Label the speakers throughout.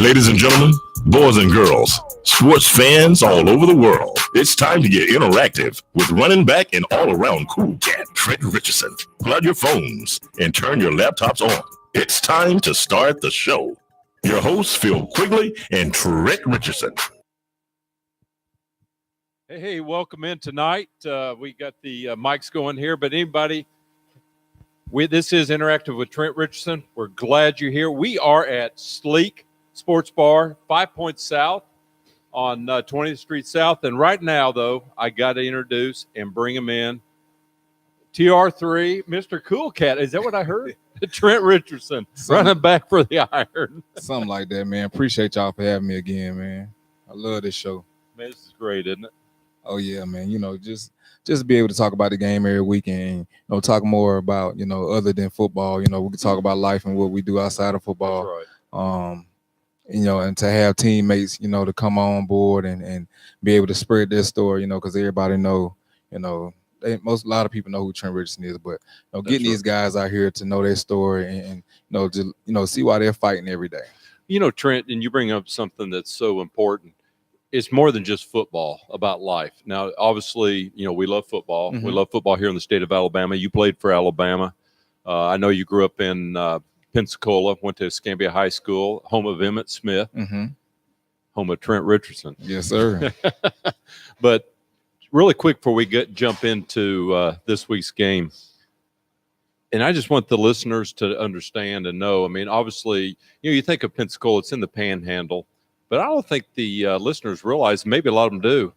Speaker 1: Ladies and gentlemen, boys and girls, sports fans all over the world, it's time to get interactive with running back and all-around cool cat Trent Richardson. Pull out your phones and turn your laptops on. It's time to start the show. Your hosts, Phil Quigley and Trent Richardson.
Speaker 2: Hey, welcome in tonight. We got the mics going here, but anybody, this is Interactive with Trent Richardson. We're glad you're here. We are at Sleek Sports Bar, 5 Points South on 20th Street South. And right now, though, I got to introduce and bring him in. TR3, Mr. Cool Cat. Is that what I heard? Trent Richardson, running back for the Iron.
Speaker 3: Something like that, man. Appreciate y'all for having me again, man. I love this show.
Speaker 2: Man, this is great, isn't it?
Speaker 3: Oh, yeah, man. You know, just be able to talk about the game every weekend, talk more about, other than football. We can talk about life and what we do outside of football.
Speaker 2: That's right.
Speaker 3: And to have teammates, to come on board and be able to spread their story, because everybody know, a lot of people know who Trent Richardson is, but getting these guys out here to know their story and see why they're fighting every day.
Speaker 2: Trent, and you bring up something that's so important. It's more than just football about life. Now, obviously, we love football. Mm-hmm. We love football here in the state of Alabama. You played for Alabama. I know you grew up in Pensacola, went to Escambia High School, home of Emmitt Smith,
Speaker 3: mm-hmm.
Speaker 2: home of Trent Richardson.
Speaker 3: Yes, sir.
Speaker 2: But really quick before we jump into this week's game, and I just want the listeners to understand and know, obviously, you think of Pensacola, it's in the Panhandle. But I don't think the listeners realize, maybe a lot of them do,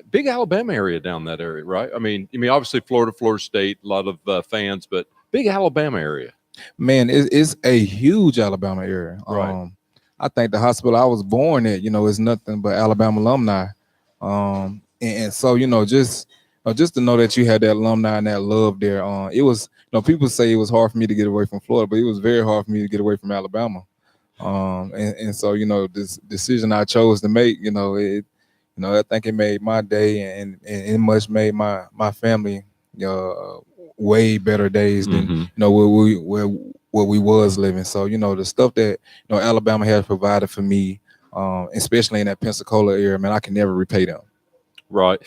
Speaker 2: big Alabama area down that area, right? Obviously Florida State, a lot of fans, but big Alabama area.
Speaker 3: Man, it's a huge Alabama area.
Speaker 2: Right.
Speaker 3: I think the hospital I was born at, is nothing but Alabama alumni. And so, just to know that you had that alumni and that love there. It was, people say it was hard for me to get away from Florida, but it was very hard for me to get away from Alabama. And so, this decision I chose to make, I think it made my day and it much made my family, way better days than, where we was living. So, the stuff that, Alabama has provided for me, especially in that Pensacola area, man, I can never repay them.
Speaker 2: Right.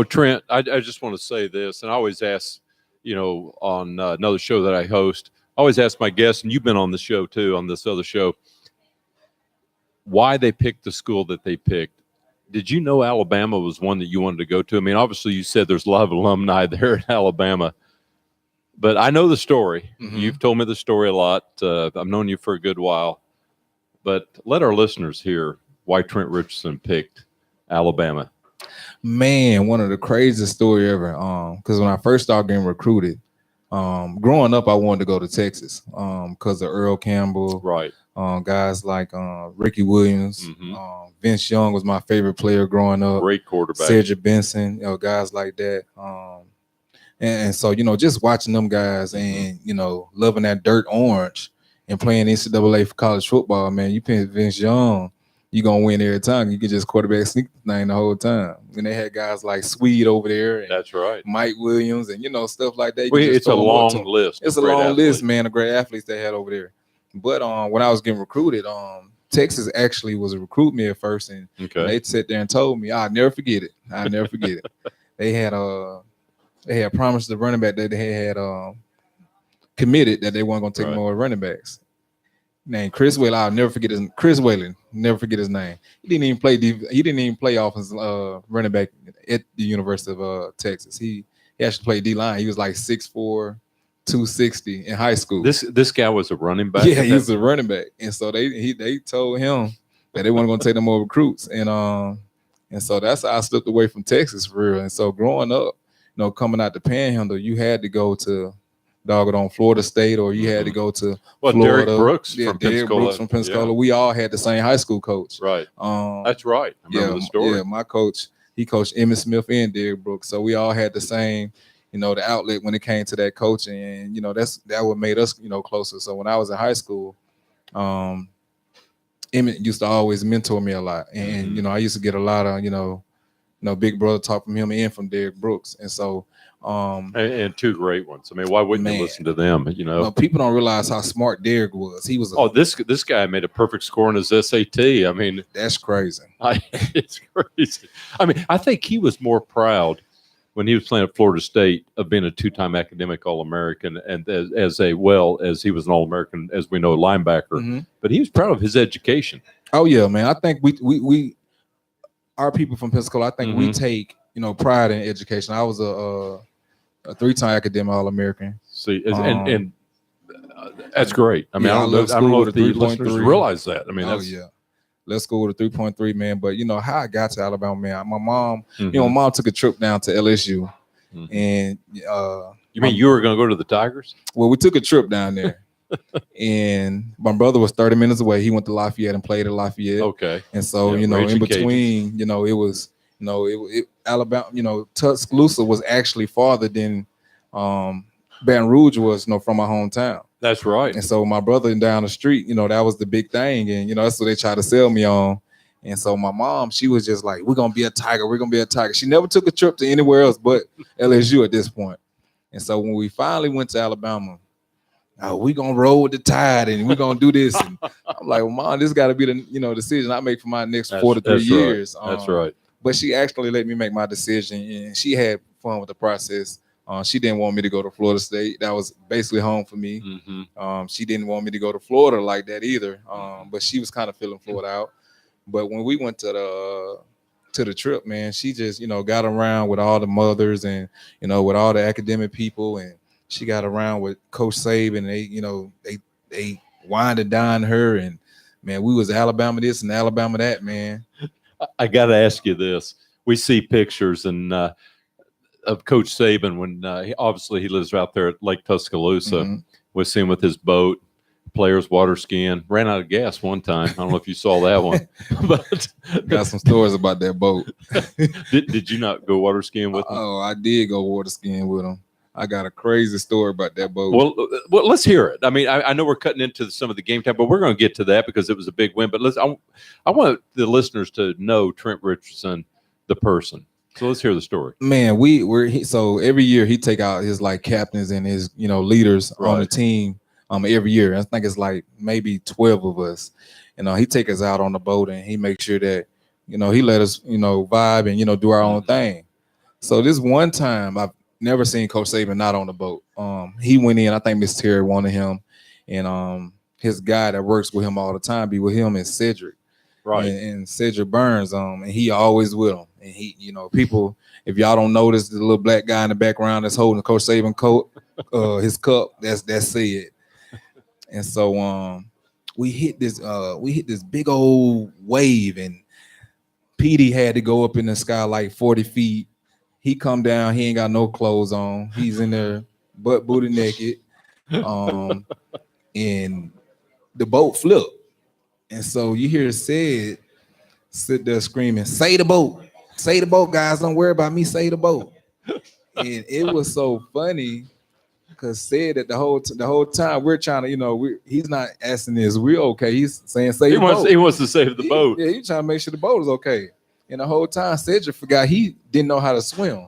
Speaker 2: Trent, I just want to say this, and I always ask, on another show that I host, I always ask my guests, and you've been on the show too, on this other show, why they picked the school that they picked. Did you know Alabama was one that you wanted to go to? Obviously you said there's a lot of alumni there in Alabama, but I know the story. Mm-hmm. You've told me the story a lot. I've known you for a good while, but let our listeners hear why Trent Richardson picked Alabama.
Speaker 3: Man, one of the craziest story ever. Because when I first started getting recruited, growing up, I wanted to go to Texas because of Earl Campbell.
Speaker 2: Right.
Speaker 3: Guys like Ricky Williams,
Speaker 2: mm-hmm.
Speaker 3: Vince Young was my favorite player growing up.
Speaker 2: Great quarterback.
Speaker 3: Cedric Benson, guys like that. And so, just watching them guys and, loving that dirt orange and playing NCAA for college football, man, you pick Vince Young, you're going to win every time. You can just quarterback sneak the thing the whole time. And they had guys like Swede over there. And
Speaker 2: that's right.
Speaker 3: Mike Williams and, stuff like that.
Speaker 2: It's a long list.
Speaker 3: It's a long list, man, of great athletes they had over there. But when I was getting recruited, Texas actually was a recruit me at first. And they sat there and told me, I'll never forget it. They had promised the running back that they had committed that they weren't going to take more running backs. Named Chris Whalen. I'll never forget Chris Whalen. Never forget his name. He didn't even play offensive running back at the University of Texas. He actually played D-line. He was like 6'4", 260 in high school.
Speaker 2: This guy was a running back.
Speaker 3: Yeah, he was a running back, and so they told him that they weren't going to take no more recruits, and so that's how I slipped away from Texas for real. And so growing up, coming out the Panhandle, you had to go to doggone Florida State, or you had to go to Florida.
Speaker 2: Derek Brooks from Pensacola.
Speaker 3: Yeah. We all had the same high school coach.
Speaker 2: Right. That's right. I remember the story.
Speaker 3: Yeah, my coach, he coached Emmitt Smith and Derek Brooks. So we all had the same, the outlet when it came to that coaching. And, that what made us, closer. So when I was in high school, Emmitt used to always mentor me a lot. And, I used to get a lot of, Big Brother taught from him and from Derrick Brooks. And so,
Speaker 2: and two great ones. I mean, why wouldn't you listen to them?
Speaker 3: People don't realize how smart Derrick was. He was.
Speaker 2: This guy made a perfect score on his SAT. I mean,
Speaker 3: that's crazy.
Speaker 2: It's crazy. I mean, I think he was more proud when he was playing at Florida State of being a two-time academic All-American, and as he was an All-American, as we know, linebacker.
Speaker 3: Mm-hmm.
Speaker 2: But he was proud of his education.
Speaker 3: Oh yeah, man. I think we our people from Pensacola, I think we take pride in education. I was a 3-time academic All-American.
Speaker 2: See, and that's great. I mean, I don't know if the listeners realize that. I mean,
Speaker 3: let's go with a 3.3, man. But how I got to Alabama, man. My mom, my mom took a trip down to LSU, and
Speaker 2: you mean you were going to go to the Tigers?
Speaker 3: Well, we took a trip down there, and my brother was 30 minutes away. He went to Lafayette and played at Lafayette.
Speaker 2: Okay,
Speaker 3: and so in between, it was Alabama. Tuscaloosa was actually farther than Baton Rouge was, from my hometown.
Speaker 2: That's right.
Speaker 3: And so my brother down the street, that was the big thing. And, that's what they tried to sell me on. And so my mom, she was just like, we're going to be a Tiger. We're going to be a Tiger. She never took a trip to anywhere else but LSU at this point. And so when we finally went to Alabama, we're going to roll with the tide and we're going to do this. And I'm like, well, Mom, this got to be the, decision I make for my next 4 to 3 years.
Speaker 2: That's right.
Speaker 3: But she actually let me make my decision, and she had fun with the process. She didn't want me to go to Florida State. That was basically home for me.
Speaker 2: Mm-hmm.
Speaker 3: She didn't want me to go to Florida like that either. But she was kind of feeling Florida out. But when we went to the trip, man, she just got around with all the mothers and with all the academic people, and she got around with Coach Saban. And they wined and dined her, and man, we was Alabama this and Alabama that, man.
Speaker 2: I got to ask you this: we see pictures of Coach Saban when obviously he lives out there at Lake Tuscaloosa.
Speaker 3: Mm-hmm.
Speaker 2: We see him with his boat, players water skiing. Ran out of gas one time. I don't know if you saw that one, but
Speaker 3: got some stories about that boat.
Speaker 2: Did you not go water skiing with him?
Speaker 3: Oh, I did go water skiing with him. I got a crazy story about that boat.
Speaker 2: Well, let's hear it. I mean, I know we're cutting into some of the game time, but we're going to get to that because it was a big win. But I want the listeners to know Trent Richardson, the person. So let's hear the story.
Speaker 3: Man, so every year he take out his captains and his leaders on the team. Every year I think it's maybe 12 of us. He take us out on the boat and he makes sure that he let us vibe and do our own thing. So this one time I've never seen Coach Saban not on the boat. He went in. I think Miss Terry wanted him, and his guy that works with him all the time be with him is Cedric.
Speaker 2: Right.
Speaker 3: And Cedric Burns, and he always with him. And he, people, if y'all don't notice, the little black guy in the background that's holding Coach Saban coat, his cup, that's Sid. And so we hit this big old wave, and Petey had to go up in the sky like 40 feet. He come down, he ain't got no clothes on. He's in there butt booty naked. And the boat flipped. And so you hear Sid sit there screaming, say the boat, guys, don't worry about me, say the boat. And it was so funny because Sid that the whole time we're trying to, he's not asking this, we're okay. He's saying save the boat.
Speaker 2: He wants to save the boat.
Speaker 3: Yeah, he's trying to make sure the boat is okay. And the whole time Cedric forgot he didn't know how to swim.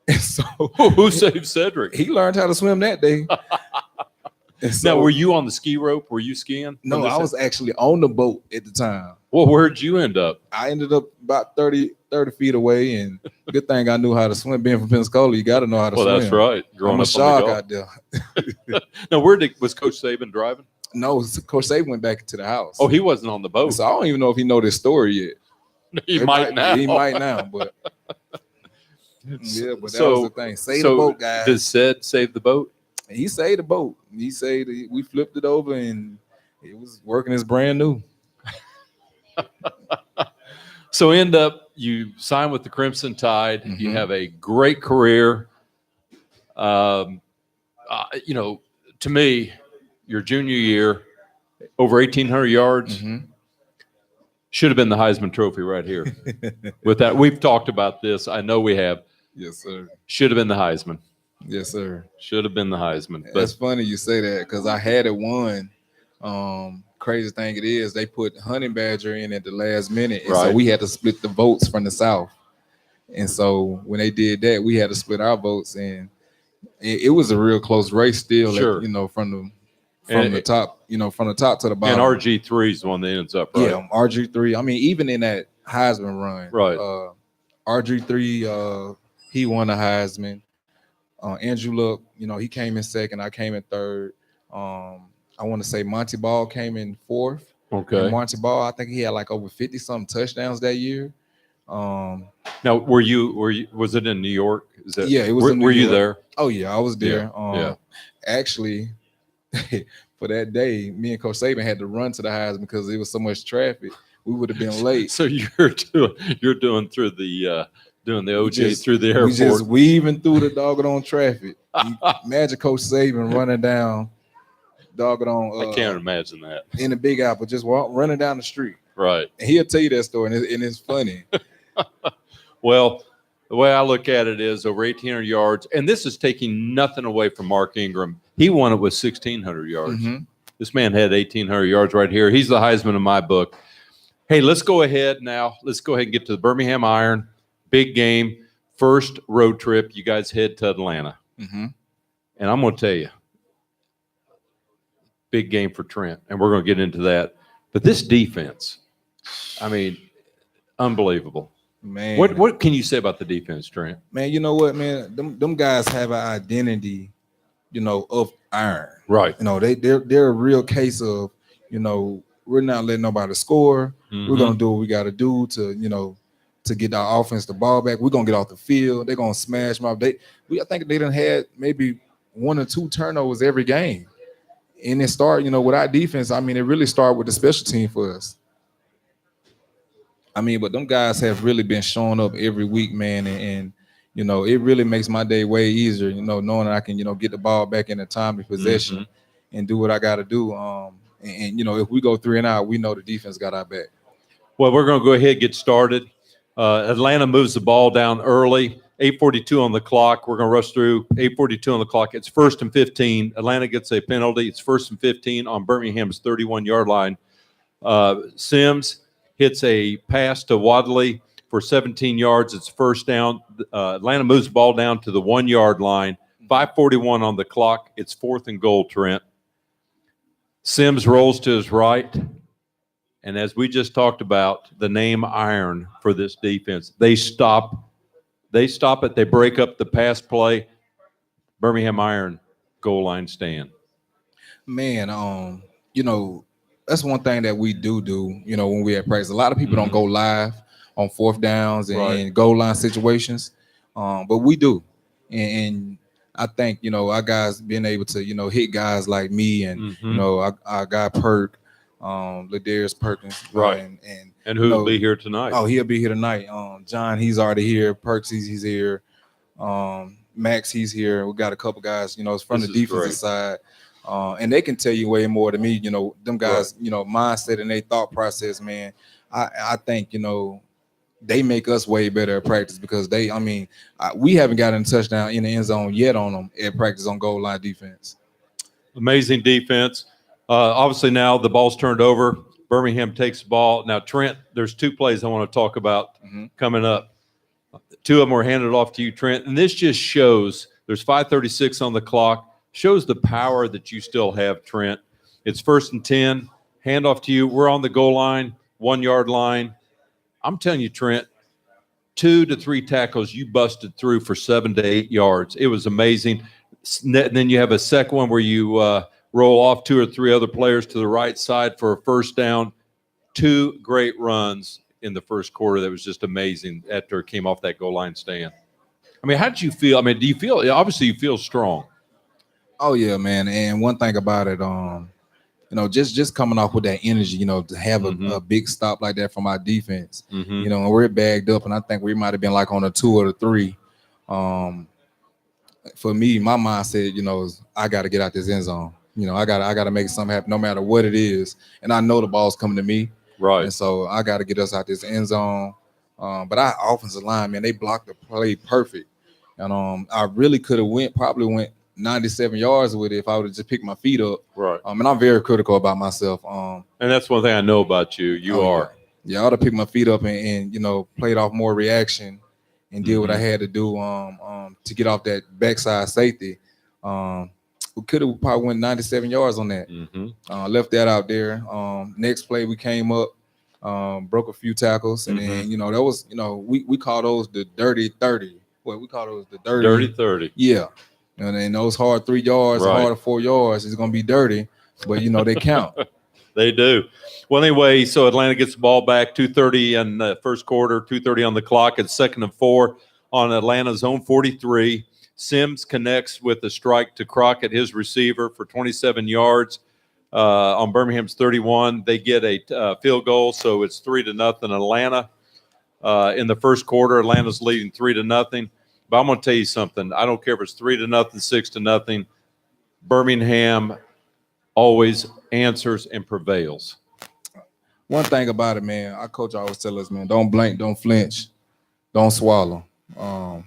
Speaker 3: And so
Speaker 2: who saved Cedric?
Speaker 3: He learned how to swim that day.
Speaker 2: So, now, were you on the ski rope? Were you skiing?
Speaker 3: No, I was actually on the boat at the time.
Speaker 2: Well, where'd you end up?
Speaker 3: I ended up about 30 feet away, and good thing I knew how to swim. Being from Pensacola, you got to know how to swim.
Speaker 2: Well, that's right.
Speaker 3: I'm a shark out there.
Speaker 2: Now, was Coach Saban driving?
Speaker 3: No, Coach Saban went back into the house.
Speaker 2: Oh, he wasn't on the boat.
Speaker 3: So I don't even know if he know this story yet.
Speaker 2: He might now.
Speaker 3: He might now, but yeah, but that was the thing. Save the boat, guys.
Speaker 2: Did Sid save the boat?
Speaker 3: He saved the boat. He saved it. We flipped it over and it was working as brand new.
Speaker 2: So you sign with the Crimson Tide.
Speaker 3: Mm-hmm.
Speaker 2: You have a great career. To me, your junior year, over 1,800 yards.
Speaker 3: Mm-hmm.
Speaker 2: Should have been the Heisman Trophy right here. With that, we've talked about this. I know we have.
Speaker 3: Yes, sir.
Speaker 2: Should have been the Heisman.
Speaker 3: Yes, sir.
Speaker 2: Should have been the Heisman. But
Speaker 3: that's funny you say that because I had it won. Crazy thing it is, they put Honey Badger in at the last minute, and
Speaker 2: right.
Speaker 3: So we had to split the votes from the South. And so when they did that, we had to split our votes, and it was a real close race still.
Speaker 2: Sure.
Speaker 3: From
Speaker 2: And-
Speaker 3: the top, from the top to the bottom.
Speaker 2: And RG3 is the one that ends up, right?
Speaker 3: Yeah, RG3. I mean, even in that Heisman run,
Speaker 2: Right.
Speaker 3: RG3, he won the Heisman. Andrew Luck, he came in second. I came in third. I want to say Monty Ball came in fourth.
Speaker 2: Okay.
Speaker 3: And Monty Ball, I think he had like over 50 something touchdowns that year.
Speaker 2: Now, was it in New York? Is that,
Speaker 3: Yeah, it was in New
Speaker 2: Were you
Speaker 3: York.
Speaker 2: there?
Speaker 3: Oh yeah, I was there.
Speaker 2: Yeah.
Speaker 3: Actually, for that day, me and Coach Saban had to run to the Heisman because there was so much traffic. We would have been late.
Speaker 2: So you're doing through the doing the OJ through the airport.
Speaker 3: We just weaving through the doggone traffic. Imagine Coach Saban running down doggone.
Speaker 2: I can't imagine that.
Speaker 3: In the Big Apple, just running down the street.
Speaker 2: Right.
Speaker 3: And he'll tell you that story, and it's funny.
Speaker 2: Well, the way I look at it is over 1,800 yards, and this is taking nothing away from Mark Ingram. He won it with 1,600 yards.
Speaker 3: Mm-hmm.
Speaker 2: This man had 1,800 yards right here. He's the Heisman in my book. Hey, let's go ahead now. Let's go ahead and get to the Birmingham Iron. Big game. First road trip. You guys head to Atlanta.
Speaker 3: Mm-hmm.
Speaker 2: And I'm going to tell you, big game for Trent, and we're going to get into that. But this defense, I mean, unbelievable.
Speaker 3: Man,
Speaker 2: What can you say about the defense, Trent?
Speaker 3: Man, you know what, man? Them guys have an identity, of iron.
Speaker 2: Right.
Speaker 3: They're a real case of, we're not letting nobody score.
Speaker 2: Mm-hmm.
Speaker 3: We're gonna do what we gotta do to get our offense the ball back. We're gonna get off the field. They're gonna smash them up. I think they done had maybe 1 or 2 turnovers every game. And it started, with our defense. I mean, it really started with the special team for us. I mean, but them guys have really been showing up every week, man, and it really makes my day way easier, knowing that I can, get the ball back in a timely possession and do what I got to do. And if we go 3 and out, we know the defense got our back.
Speaker 2: Well, we're going to go ahead and get started. Atlanta moves the ball down early. 8:42 on the clock. We're going to rush through. 8:42 on the clock. It's 1st and 15. Atlanta gets a penalty. It's 1st and 15 on Birmingham's 31-yard line. Sims hits a pass to Wadley for 17 yards. It's first down. Atlanta moves the ball down to the 1-yard line. 5:41 on the clock. It's 4th and goal, Trent. Sims rolls to his right. And as we just talked about, the name iron for this defense, they stop it. They break up the pass play. Birmingham Iron goal line stand.
Speaker 3: Man, that's one thing that we do, when we at practice. A lot of people don't go live on 4th downs and goal line situations, but we do. And I think, our guys being able to, hit guys like me and, our guy Perk, Ladarius Perkins.
Speaker 2: Right. And who will be here tonight?
Speaker 3: Oh, he'll be here tonight. John, he's already here. Perks, he's here. Max, he's here. We got a couple guys, it's from the defensive side. And they can tell you way more than me, them guys, mindset and their thought process, man. I think, they make us way better at practice because we haven't gotten a touchdown in the end zone yet on them at practice on goal line defense.
Speaker 2: Amazing defense. Obviously now the ball's turned over. Birmingham takes the ball. Now, Trent, there's 2 plays I want to talk about coming up. 2 of them were handed off to you, Trent. And this just shows there's 5:36 on the clock. Shows the power that you still have, Trent. It's 1st and 10. Handoff to you. We're on the goal line, 1-yard line. I'm telling you, Trent, 2 to 3 tackles you busted through for 7 to 8 yards. It was amazing. And then you have a second one where you roll off 2 or 3 other players to the right side for a first down. 2 great runs in the first quarter. That was just amazing after it came off that goal line stand. I mean, how did you feel? I mean, obviously you feel strong.
Speaker 3: Oh yeah, man. And one thing about it, just coming off with that energy, to have a big stop like that from our defense, and we're bagged up, and I think we might have been like on a 2 or a 3. For me, my mindset, is I got to get out this end zone. I got to make something happen, no matter what it is. And I know the ball's coming to me,
Speaker 2: right?
Speaker 3: And so I got to get us out this end zone. But our offensive line, man, they blocked the play perfect, and I really could have probably went 97 yards with it if I would have just picked my feet up.
Speaker 2: Right.
Speaker 3: And I'm very critical about myself.
Speaker 2: And that's one thing I know about you. You are.
Speaker 3: Yeah, I ought to pick my feet up and played off more reaction and did what I had to do to get off that backside safety. We could have probably went 97 yards on that. Left that out there. Next play we came up, broke a few tackles, and then that was we call those the dirty 30. What we call those the dirty
Speaker 2: 30.
Speaker 3: Yeah, and then those hard 3 yards, hard 4 yards is gonna be dirty, but they count.
Speaker 2: They do. Well, anyway, so Atlanta gets the ball back, 2:30 in the first quarter, 2:30 on the clock. It's 2nd and 4 on Atlanta's own 43. Sims connects with a strike to Crockett, his receiver, for 27 yards on Birmingham's 31. They get a field goal, so it's 3-0 Atlanta. In the first quarter, Atlanta's leading 3-0. But I'm going to tell you something. I don't care if it's 3-0, 6-0. Birmingham always answers and prevails.
Speaker 3: One thing about it, man, our coach always tell us, man, don't blink, don't flinch, don't swallow.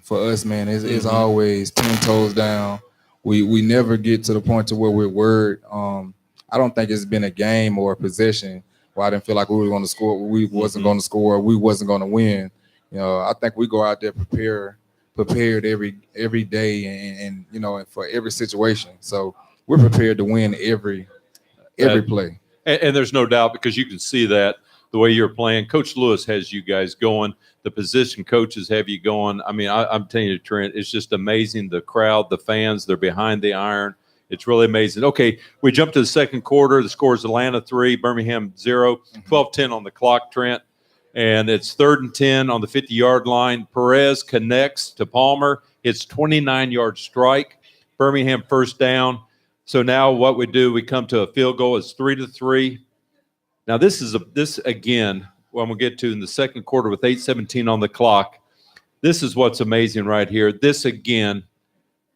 Speaker 3: For us, man, it's always 10 toes down. We never get to the point to where we're worried. I don't think it's been a game or a possession where I didn't feel like we were going to score, we wasn't going to score, we wasn't going to win. I think we go out there prepared every day and for every situation. So we're prepared to win every play.
Speaker 2: And there's no doubt, because you can see that the way you're playing. Coach Lewis has you guys going. The position coaches have you going. I mean, I'm telling you, Trent, it's just amazing. The crowd, the fans, they're behind the iron. It's really amazing. Okay, we jump to the second quarter. The score is Atlanta 3, Birmingham 0, 12-10 on the clock, Trent. And it's 3rd and 10 on the 50-yard line. Perez connects to Palmer. It's 29-yard strike. Birmingham first down. So now what we do, we come to a field goal. It's 3-3. Now this again, what I'm going to get to in the second quarter with 8:17 on the clock. This is what's amazing right here. This again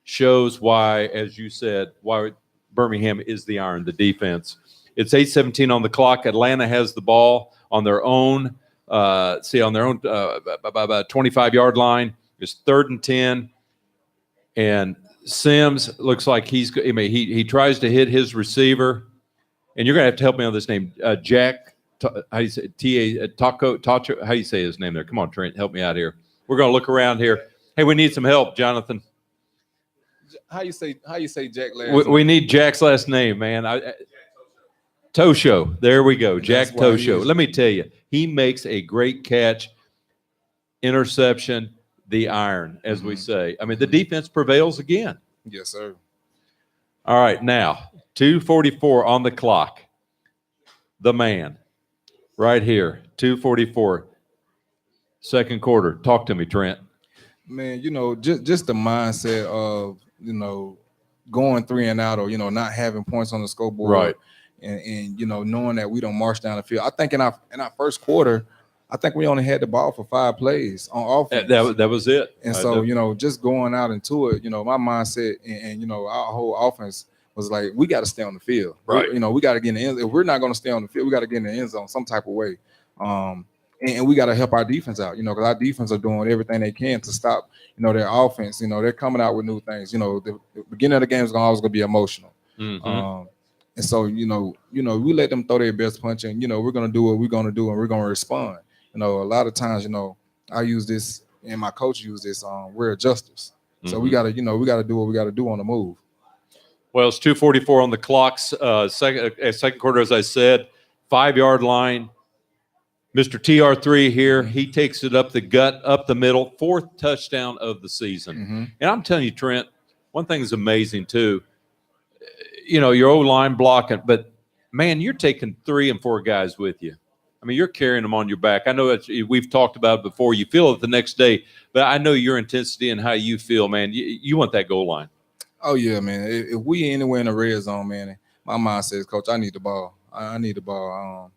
Speaker 2: shows why, as you said, why Birmingham is the iron, the defense. It's 8:17 on the clock. Atlanta has the ball on their own. About 25-yard line. It's 3rd and 10, and Sims looks like he tries to hit his receiver, and you're gonna have to help me on this name, Jack. How do you say Taco? How do you say his name there? Come on, Trent, help me out here. We're gonna look around here. Hey, we need some help, Jonathan.
Speaker 3: How you say Jack last name?
Speaker 2: We need Jack's last name, man. Tosho. There we go. Jack Tosho. Let me tell you, he makes a great catch, interception, the iron, as we say. I mean, the defense prevails again.
Speaker 3: Yes, sir.
Speaker 2: All right, now, 2:44 on the clock. The man, right here, 2:44, second quarter. Talk to me, Trent.
Speaker 3: Man, just the mindset of, going 3 and out, or, not having points on the scoreboard.
Speaker 2: Right.
Speaker 3: And knowing that we don't march down the field. I think in our first quarter, I think we only had the ball for 5 plays on offense.
Speaker 2: That was it.
Speaker 3: And so, just going out into it, my mindset and our whole offense was like, we got to stay on the field.
Speaker 2: Right.
Speaker 3: We got to get in the end. If we're not going to stay on the field, we got to get in the end zone some type of way. And we got to help our defense out, because our defense are doing everything they can to stop, their offense. They're coming out with new things. The beginning of the game is always going to be emotional. And so, we let them throw their best punch, and, we're going to do what we're going to do, and we're going to respond. A lot of times, I use this, and my coach used this, we're adjusters. So we got to, do what we got to do on the move.
Speaker 2: Well, it's 2:44 on the clocks. Second quarter, as I said, 5-yard line. Mr. TR3 here, he takes it up the gut, up the middle, 4th touchdown of the season. And I'm telling you, Trent, one thing is amazing too. Your O-line blocking, but man, you're taking 3 and 4 guys with you. I mean, you're carrying them on your back. I know we've talked about it before. You feel it the next day, but I know your intensity and how you feel, man. You want that goal line.
Speaker 3: Oh yeah, man. If we anywhere in the red zone, man, my mind says, Coach, I need the ball. I need the ball.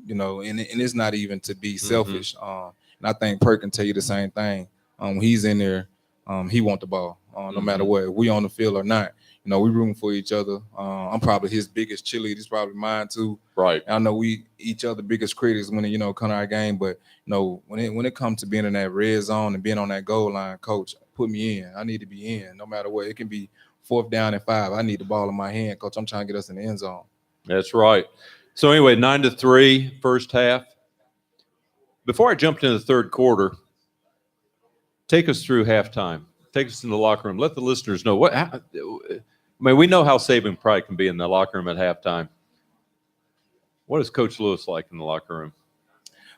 Speaker 3: And it's not even to be selfish. And I think Perk can tell you the same thing. When he's in there, he want the ball, no matter what. If we on the field or not. We rooting for each other. I'm probably his biggest cheerleader. He's probably mine too.
Speaker 2: Right.
Speaker 3: I know we each other biggest critics when it, come to our game. But when it comes to being in that red zone and being on that goal line, Coach, put me in. I need to be in, no matter what. It can be 4th down and 5. I need the ball in my hand, Coach. I'm trying to get us in the end zone.
Speaker 2: That's right. So anyway, 9-3 first half. Before I jumped into the third quarter, take us through halftime. Take us in the locker room. Let the listeners know we know how Saban pride can be in the locker room at halftime. What is Coach Lewis like in the locker room?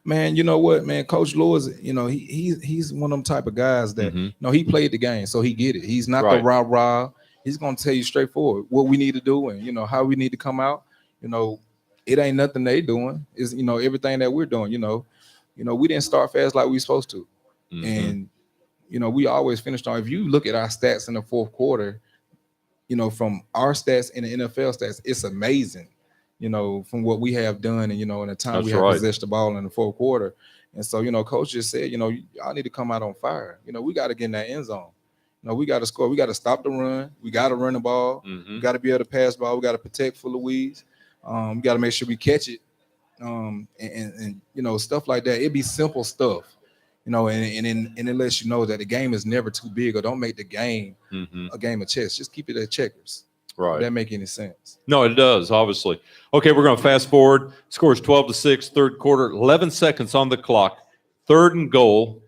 Speaker 3: Man, you know what, man? Coach Lewis, he's one of them type of guys that, he played the game, so he get it. He's not the rah-rah. He's going to tell you straightforward what we need to do and, how we need to come out. It ain't nothing they doing. It's, everything that we're doing, we didn't start fast like we supposed to. And, we always finished on. If you look at our stats in the fourth quarter, from our stats and the NFL stats, it's amazing, from what we have done and, in the time we have possessed the ball in the fourth quarter. And so, Coach just said, y'all need to come out on fire. We got to get in that end zone. We got to score. We got to stop the run. We got to run the ball. We got to be able to pass the ball. We got to protect for Louise. We got to make sure we catch it. And stuff like that. It'd be simple stuff. And it lets you know that the game is never too big, or don't make the game a game of chess. Just keep it at checkers.
Speaker 2: Right.
Speaker 3: Does that make any sense?
Speaker 2: No, it does, obviously. Okay, we're going to fast forward. Scores 12-6, third quarter, 11 seconds on the clock. 3rd and goal.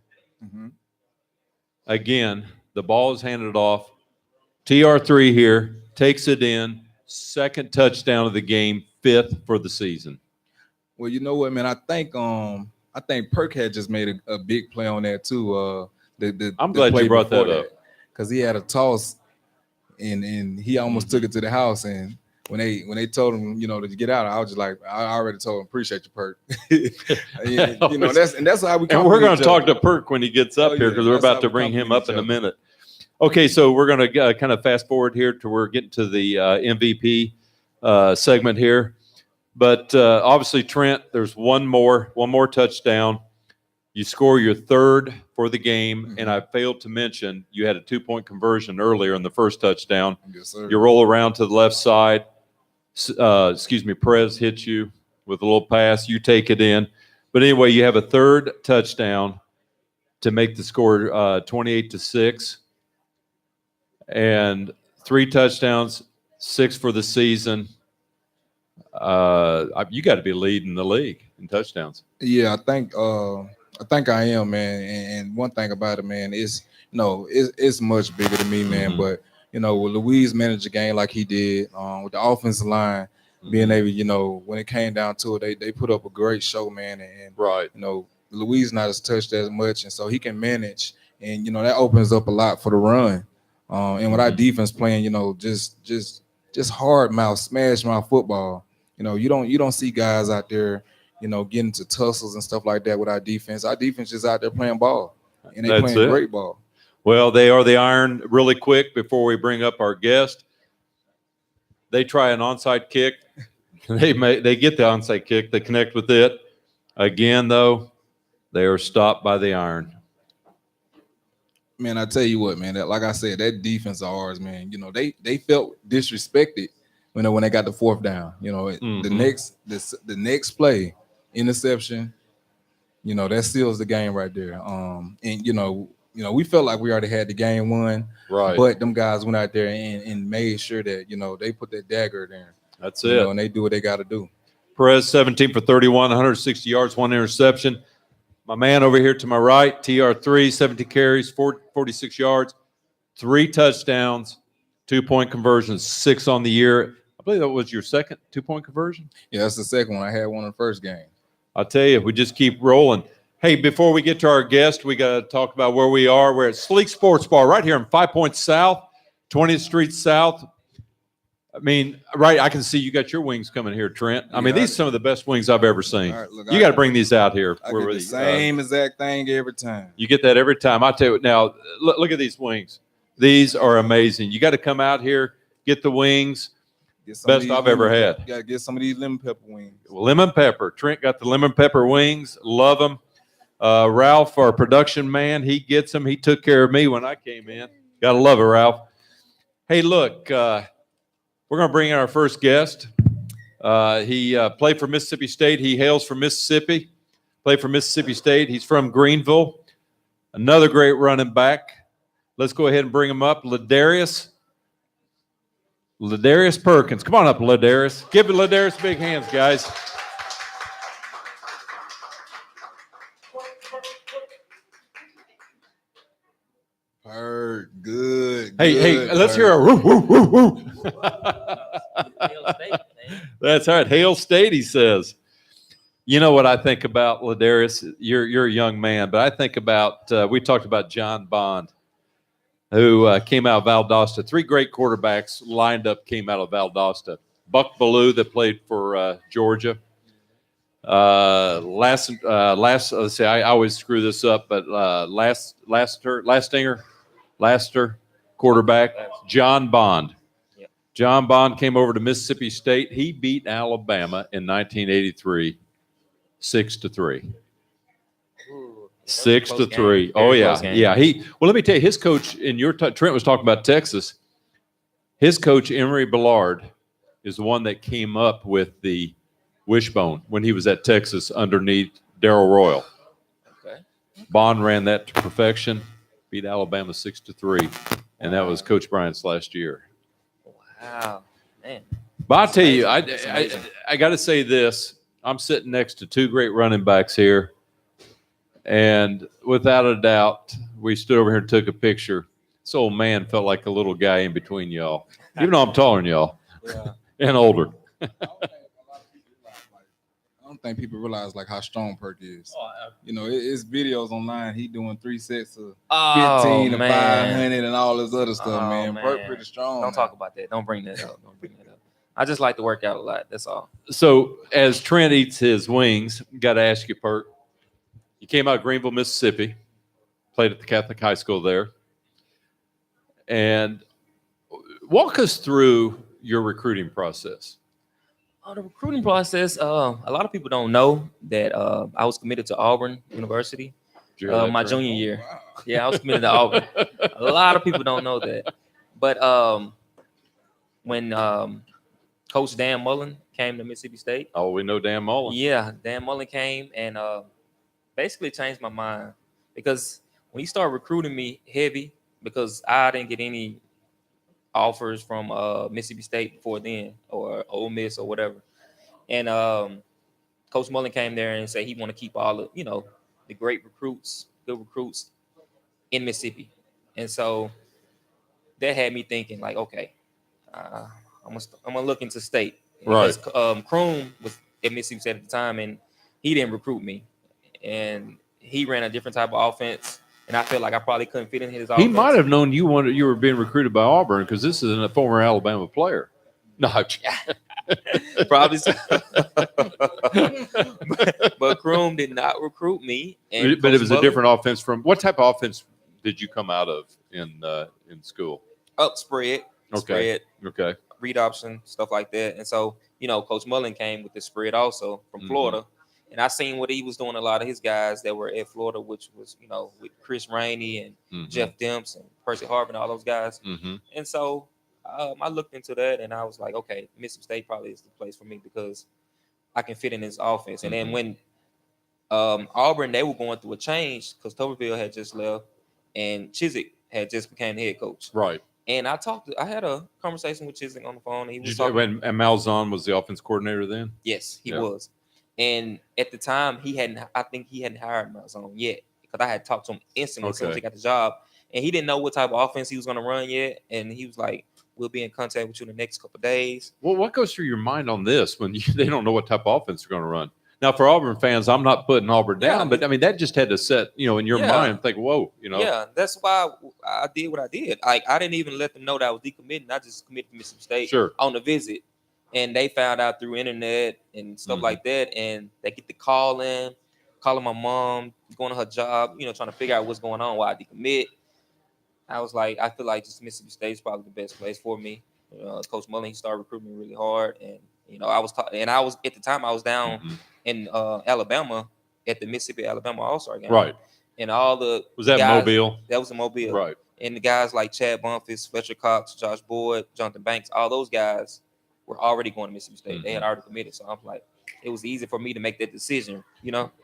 Speaker 2: Again, the ball is handed off. TR3 here takes it in. 2nd touchdown of the game, 5th for the season.
Speaker 3: Well, you know what, man? I think Perk had just made a big play on that too.
Speaker 2: I'm glad you brought that up
Speaker 3: because he had a toss and he almost took it to the house. And when they told him, to get out, I was just like, I already told him, appreciate you, Perk. That's how we.
Speaker 2: And we're going to talk to Perk when he gets up here because we're about to bring him up in a minute. Okay, so we're going to kind of fast forward here to we're getting to the MVP segment here. But obviously, Trent, there's one more touchdown. You score your 3rd for the game, and I failed to mention you had a 2-point conversion earlier in the first touchdown.
Speaker 3: Yes, sir.
Speaker 2: You roll around to the left side. Perez hits you with a little pass. You take it in. But anyway, you have a 3rd touchdown to make the score 28-6. And 3 touchdowns, 6 for the season. You got to be leading the league in touchdowns.
Speaker 3: Yeah, I think I am, man. And one thing about it, man, is it's much bigger than me, man. But with Louise managed the game like he did, with the offensive line being able, when it came down to it, they put up a great show, man. And Louise not as touched as much, and so he can manage, and that opens up a lot for the run. And with our defense playing, just hard mouth, smash mouth football. You don't see guys out there, getting to tussles and stuff like that with our defense. Our defense is out there playing ball, and they're playing great ball.
Speaker 2: Well, they are the iron. Really quick before we bring up our guest, they try an onside kick. They get the onside kick. They connect with it. Again, though, they are stopped by the iron.
Speaker 3: Man, I tell you what, man. That, like I said, that defense of ours, man. They felt disrespected when they got the 4th down. The next play, interception. That seals the game right there. And we felt like we already had the game won.
Speaker 2: Right.
Speaker 3: But them guys went out there and made sure that they put that dagger there.
Speaker 2: That's it.
Speaker 3: And they do what they got to do.
Speaker 2: Perez 17 for 31, 160 yards, 1 interception. My man over here to my right, TR3, 17 carries, 46 yards, 3 touchdowns, 2-point conversions, 6 on the year. I believe that was your second 2-point conversion.
Speaker 3: Yeah, that's the second one. I had one in the first game.
Speaker 2: I'll tell you, we just keep rolling. Hey, before we get to our guest, we got to talk about where we are. We're at Sleek Sports Bar right here in 5 Points South, 20th Street South. I mean, right, I can see you got your wings coming here, Trent. I mean, these are some of the best wings I've ever seen. Right, look, you got to bring these out here.
Speaker 3: I get the same exact thing every time.
Speaker 2: You get that every time. I tell you, now, look at these wings. These are amazing. You got to come out here, get the wings. Best I've ever had.
Speaker 3: You got to get some of these lemon pepper wings.
Speaker 2: Lemon pepper. Trent got the lemon pepper wings. Love them. Ralph, our production man, he gets them. He took care of me when I came in. Got to love it, Ralph. Hey, look, we're going to bring in our first guest. He played for Mississippi State. He hails from Mississippi. Played for Mississippi State. He's from Greenville. Another great running back. Let's go ahead and bring him up. Ladarius Perkins. Come on up, Ladarius. Give Ladarius big hands, guys. Hey,
Speaker 3: Good,
Speaker 2: let's
Speaker 3: Kurt.
Speaker 2: hear a woo, woo, woo, woo.
Speaker 4: Hail State, man.
Speaker 2: That's right. Hail State, he says. You know what I think about, Ladarius? You're a young man, but I think about, we talked about John Bond, who came out of Valdosta. 3 great quarterbacks lined up came out of Valdosta. Buck Ballou that played for Georgia. Let's say I always screw this up, but Lastinger, quarterback, John Bond.
Speaker 4: Yep.
Speaker 2: John Bond came over to Mississippi State. He beat Alabama in 1983, 6-3.
Speaker 4: Ooh, that was a
Speaker 2: 6
Speaker 4: close
Speaker 2: to
Speaker 4: game.
Speaker 2: 3.
Speaker 4: Very
Speaker 2: Oh yeah,
Speaker 4: close game.
Speaker 2: yeah. Well, let me tell you, his coach in your Trent was talking about Texas. His coach Emory Ballard is the one that came up with the wishbone when he was at Texas underneath Darrell Royal.
Speaker 4: Okay.
Speaker 2: Bond ran that to perfection, beat Alabama 6-3, and that was Coach Bryant's last year.
Speaker 4: Wow, man.
Speaker 2: But I'll
Speaker 4: That's
Speaker 2: tell you,
Speaker 4: amazing. That's amazing.
Speaker 2: I got to say this. I'm sitting next to 2 great running backs here. And without a doubt, we stood over here and took a picture. This old man felt like a little guy in between y'all, even though I'm taller than y'all
Speaker 4: Yeah.
Speaker 2: and older.
Speaker 3: I don't think people realize like how strong Perk is. You know, it's videos online. He doing 3 sets of 15 to 500 and all this other stuff,
Speaker 4: Oh,
Speaker 3: man. Perk
Speaker 4: man.
Speaker 3: pretty strong.
Speaker 4: Don't
Speaker 3: man.
Speaker 4: talk about that. Don't bring that up. Don't bring that up. I just like to work out a lot. That's all.
Speaker 2: So as Trent eats his wings, got to ask you, Perk. You came out of Greenville, Mississippi, played at the Catholic high school there. And walk us through your recruiting process.
Speaker 4: The recruiting process, a lot of people don't know that I was committed to Auburn University
Speaker 2: Did you hear that,
Speaker 4: my
Speaker 2: Trent?
Speaker 4: junior year.
Speaker 3: Wow.
Speaker 4: Yeah, I was committed to Auburn. A lot of people don't know that. But when Coach Dan Mullen came to Mississippi State,
Speaker 2: Oh, we know Dan Mullen.
Speaker 4: yeah, Dan Mullen came and basically changed my mind because when he started recruiting me heavy, because I didn't get any offers from Mississippi State before then or Ole Miss or whatever, and Coach Mullen came there and said he want to keep all the the great recruits, good recruits in Mississippi, and so that had me thinking like, okay, I'm gonna look into state.
Speaker 2: Right.
Speaker 4: Because, Kroom was at Mississippi State at the time, and he didn't recruit me, and he ran a different type of offense, and I felt like I probably couldn't fit in his offense.
Speaker 2: He might have known you were being recruited by Auburn because this is a former Alabama player. No,
Speaker 4: probably so. but Kroom did not recruit me. And
Speaker 2: but it
Speaker 4: Coach
Speaker 2: was a
Speaker 4: Mullen-
Speaker 2: different offense from what type of offense did you come out of in school?
Speaker 4: up spread,
Speaker 2: Okay. Okay.
Speaker 4: read option, stuff like that. And so, Coach Mullen came with the spread also from
Speaker 2: Mhm.
Speaker 4: Florida. And I seen what he was doing a lot of his guys that were at Florida, which was, with Chris Rainey and
Speaker 2: Mhm.
Speaker 4: Jeff Demps and Percy Harvin and all those guys.
Speaker 2: Mhm.
Speaker 4: And so I looked into that and I was like, okay, Mississippi State probably is the place for me because I can fit in his offense. And then when Auburn, they were going through a change because Tuberville had just left and Chiswick had just became the head coach.
Speaker 2: Right.
Speaker 4: And I had a conversation with Chiswick on the phone. And he was
Speaker 2: Did you-
Speaker 4: talking.
Speaker 2: when and Malzahn was the offense coordinator then?
Speaker 4: Yes, he
Speaker 2: Yeah.
Speaker 4: was. And at the time, I think he hadn't hired Malzahn yet because I had talked to him instantly as soon as
Speaker 2: Okay.
Speaker 4: he got the job. And he didn't know what type of offense he was going to run yet. And he was like, we'll be in contact with you in the next couple of days.
Speaker 2: Well, what goes through your mind on this when they don't know what type of offense they're going to run? Now, for Auburn fans, I'm not putting Auburn
Speaker 4: Yeah,
Speaker 2: down, but I mean that just had to set, in your
Speaker 4: Yeah.
Speaker 2: mind, think, whoa,
Speaker 4: Yeah, that's why I did what I did. Like, I didn't even let them know that I was decommitting. I just committed to Mississippi State
Speaker 2: Sure.
Speaker 4: on the visit. And they found out through internet and stuff
Speaker 2: Mhm.
Speaker 4: like that. And they get the calling my mom, going to her job, trying to figure out what's going on, why I decommit. I was like, I feel like just Mississippi State is probably the best place for me. Coach Mullen, he started recruiting me really hard. And, I was at the time I was down
Speaker 2: Mhm.
Speaker 4: in Alabama at the Mississippi Alabama All-Star game.
Speaker 2: Right.
Speaker 4: And all the
Speaker 2: Was that
Speaker 4: guys,
Speaker 2: Mobile?
Speaker 4: That was in Mobile.
Speaker 2: Right.
Speaker 4: And the guys like Chad Bumphis, Fletcher Cox, Josh Boyd, Jonathan Banks, all those guys were already going to Mississippi State. They had already committed. So I'm like, it was easy for me to make that decision,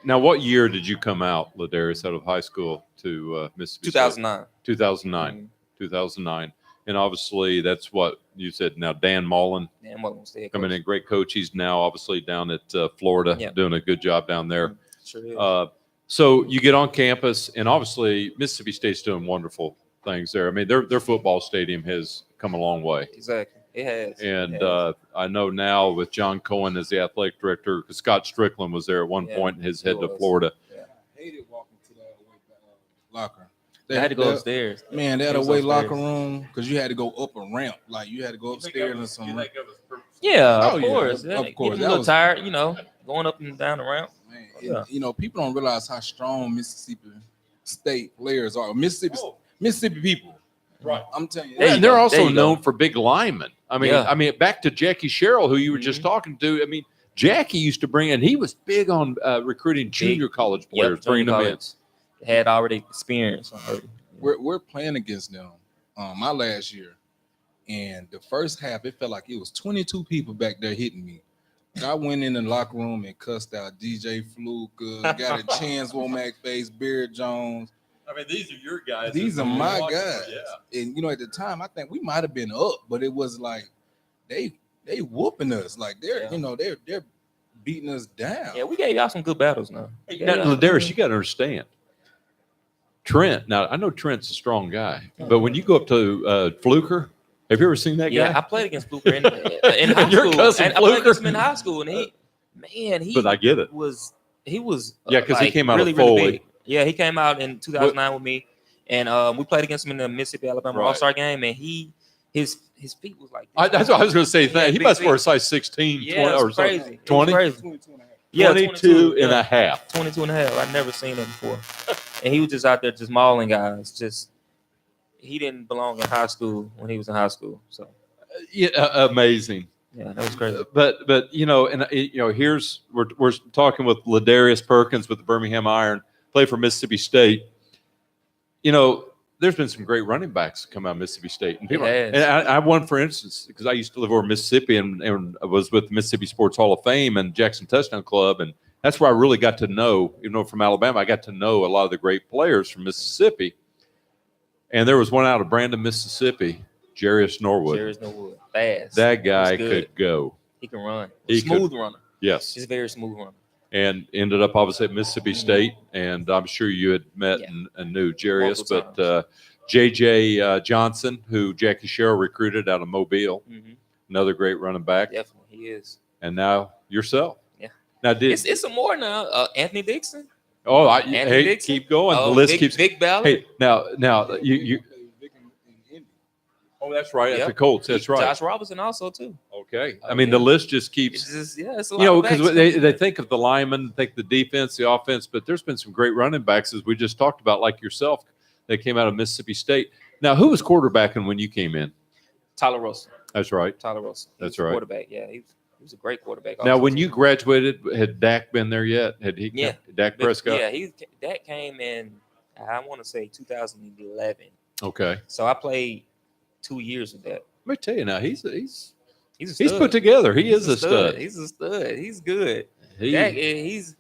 Speaker 2: Now, what year did you come out, Ladarius, out of high school to Mississippi State?
Speaker 4: 2009.
Speaker 2: 2009.
Speaker 4: Mhm.
Speaker 2: 2009. And obviously, that's what you said. Now, Dan Mullen
Speaker 4: Dan Mullen was the head
Speaker 2: coming
Speaker 4: coach.
Speaker 2: in, great coach. He's now obviously down at Florida,
Speaker 4: Yeah.
Speaker 2: doing a good job down there.
Speaker 4: Sure is.
Speaker 2: So you get on campus, and obviously Mississippi State's doing wonderful things there. I mean, their football stadium has come a long way.
Speaker 4: Exactly. It has.
Speaker 2: And
Speaker 4: It has.
Speaker 2: I know now with John Cohen as the athletic director, because Scott Strickland was there at one
Speaker 4: Yeah,
Speaker 2: point and his
Speaker 4: he
Speaker 2: head to
Speaker 4: was.
Speaker 2: Florida.
Speaker 4: Yeah.
Speaker 3: I hated walking to that away locker.
Speaker 4: I had to go upstairs.
Speaker 3: Man, that
Speaker 4: It was
Speaker 3: away
Speaker 4: upstairs.
Speaker 3: locker room, because you had to go up a ramp. Like you had to go upstairs and some.
Speaker 4: Yeah,
Speaker 3: Oh,
Speaker 4: of
Speaker 3: yeah,
Speaker 4: course.
Speaker 3: of
Speaker 4: Yeah,
Speaker 3: course.
Speaker 4: Getting a
Speaker 3: That
Speaker 4: little
Speaker 3: was-
Speaker 4: tired, going up and down the ramp.
Speaker 3: Man,
Speaker 4: Yeah.
Speaker 3: you know, people don't realize how strong Mississippi State players are. Mississippi people.
Speaker 2: Right.
Speaker 3: I'm telling you.
Speaker 4: There you
Speaker 2: And they're
Speaker 4: go.
Speaker 2: also
Speaker 4: There you go.
Speaker 2: known for big linemen. I mean,
Speaker 4: Yeah.
Speaker 2: back to Jackie Sherrill, who you were
Speaker 4: Mhm.
Speaker 2: just talking to. I mean, Jackie used to bring, and he was big on recruiting junior college players, bringing them in.
Speaker 4: Had already experience already.
Speaker 3: We're playing against them my last year, and the first half it felt like it was 22 people back there hitting me. I went in the locker room and cussed out DJ Fluke, got a chance Womack face, Beard Jones.
Speaker 2: I mean, these are your guys.
Speaker 3: These are my guys.
Speaker 2: Yeah.
Speaker 3: And at the time I think we might have been up, but it was like they whooping us. Like they're
Speaker 4: Yeah.
Speaker 3: they're beating us down.
Speaker 4: Yeah, we gave y'all some good battles now.
Speaker 2: Now, Ladarius, you got to understand. Trent. Now, I know Trent's a strong guy, but when you go up to Fluker, have you ever seen that
Speaker 4: Yeah,
Speaker 2: guy?
Speaker 4: I played against Fluker in high
Speaker 2: Your
Speaker 4: school.
Speaker 2: cousin
Speaker 4: And I played against
Speaker 2: Fluker?
Speaker 4: him in high school, and he
Speaker 2: But I get it.
Speaker 4: was
Speaker 2: Yeah, 'cause he came out of
Speaker 4: really
Speaker 2: Foley.
Speaker 4: big. Yeah, he came out in 2009 with me, and we played against him in the Mississippi Alabama
Speaker 2: Right.
Speaker 4: All-Star game, and his feet was like
Speaker 2: That's what I was going to say.
Speaker 4: He had
Speaker 2: He
Speaker 4: big
Speaker 2: must wear a
Speaker 4: feet.
Speaker 2: size 16,
Speaker 4: Yeah,
Speaker 2: 20,
Speaker 4: it's
Speaker 2: or something.
Speaker 4: crazy. It was
Speaker 2: 20?
Speaker 4: crazy.
Speaker 3: 22 and a half.
Speaker 4: Yeah,
Speaker 2: 22 and
Speaker 4: yeah.
Speaker 2: a half.
Speaker 4: 22 and a half. I'd never seen that before. And he was just out there just mauling guys. He didn't belong in high school when he was in high school. So
Speaker 2: Yeah, amazing.
Speaker 4: yeah, that was crazy.
Speaker 2: But here's we're talking with Ladarius Perkins with the Birmingham Iron, played for Mississippi State. There's been some great running backs come out of Mississippi State, and people.
Speaker 4: Yes.
Speaker 2: And I one, for instance, because I used to live over in Mississippi and I was with the Mississippi Sports Hall of Fame and Jackson Touchdown Club, and that's where I really got to know. Even though from Alabama, I got to know a lot of the great players from Mississippi. And there was one out of Brandon, Mississippi, Jarius Norwood.
Speaker 4: Jarius Norwood, fast.
Speaker 2: That guy
Speaker 4: He's good.
Speaker 2: could go.
Speaker 4: He can run.
Speaker 2: He
Speaker 4: Smooth runner.
Speaker 2: Yes.
Speaker 4: He's a very smooth runner.
Speaker 2: And ended up obviously at Mississippi State, and I'm sure you had met
Speaker 4: Yeah.
Speaker 2: and knew Jarius,
Speaker 4: Multiple
Speaker 2: but J.J. Johnson, who Jackie Sherrill recruited out of Mobile,
Speaker 4: Mm-hmm.
Speaker 2: another great running back,
Speaker 4: Definitely, he is.
Speaker 2: and now yourself.
Speaker 4: Yeah.
Speaker 2: Now
Speaker 4: It's some more now. Anthony Dixon.
Speaker 2: Anthony
Speaker 4: Anthony Dixon?
Speaker 2: keep going. The
Speaker 4: Oh,
Speaker 2: list
Speaker 4: Vic,
Speaker 2: keeps.
Speaker 4: Vic Ballard.
Speaker 2: Hey, now you. Oh, that's right. At
Speaker 4: Yep.
Speaker 2: the Colts, that's right.
Speaker 4: Josh Robinson also too.
Speaker 2: Okay. I
Speaker 4: Oh,
Speaker 2: mean,
Speaker 4: yeah.
Speaker 2: the list just keeps.
Speaker 4: It's just it's a lot of
Speaker 2: Because
Speaker 4: backs.
Speaker 2: they think of the linemen, think the defense, the offense, but there's been some great running backs, as we just talked about, like yourself, that came out of Mississippi State. Now, who was quarterbacking when you came in?
Speaker 4: Tyler Russell.
Speaker 2: That's right.
Speaker 4: Tyler Russell. He
Speaker 2: That's
Speaker 4: was a
Speaker 2: right.
Speaker 4: Quarterback. Yeah, he was a great quarterback.
Speaker 2: Now,
Speaker 4: also,
Speaker 2: when
Speaker 4: too.
Speaker 2: you graduated, had Dak been there yet? Had he?
Speaker 4: Yeah.
Speaker 2: Dak
Speaker 4: But,
Speaker 2: Prescott.
Speaker 4: yeah, that came in. I want to say 2011.
Speaker 2: Okay.
Speaker 4: So I played 2 years with that.
Speaker 2: Let me tell you now, he's
Speaker 4: a
Speaker 2: he's
Speaker 4: stud.
Speaker 2: put together. He
Speaker 4: He's
Speaker 2: is a stud.
Speaker 4: He's a stud. He's good.
Speaker 2: He-
Speaker 4: Dak, he's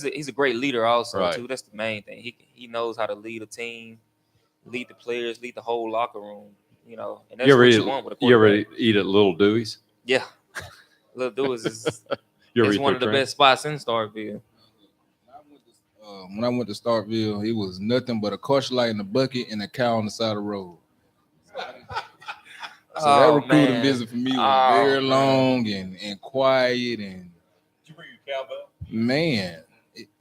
Speaker 4: a great leader also
Speaker 2: Right.
Speaker 4: too. That's the main thing. He knows how to lead a team, lead the players, lead the whole locker room. And that's
Speaker 2: you ever
Speaker 4: what
Speaker 2: eat?
Speaker 4: you want with a
Speaker 2: You ever
Speaker 4: quarterback.
Speaker 2: eat at Little Dewey's?
Speaker 4: Yeah, Little Dewey's is
Speaker 2: You ever
Speaker 4: it's
Speaker 2: eat
Speaker 4: one of
Speaker 2: there,
Speaker 4: the
Speaker 2: Trent?
Speaker 4: best spots in Starkville.
Speaker 3: When I went to Starkville, it was nothing but a Kosh light in a bucket and a cow on the side of the road. So that
Speaker 4: Oh,
Speaker 3: recruiting
Speaker 4: man.
Speaker 3: visit for me was
Speaker 4: Oh,
Speaker 3: very
Speaker 4: man.
Speaker 3: long and quiet, and
Speaker 2: Did you bring your cowbell?
Speaker 3: man,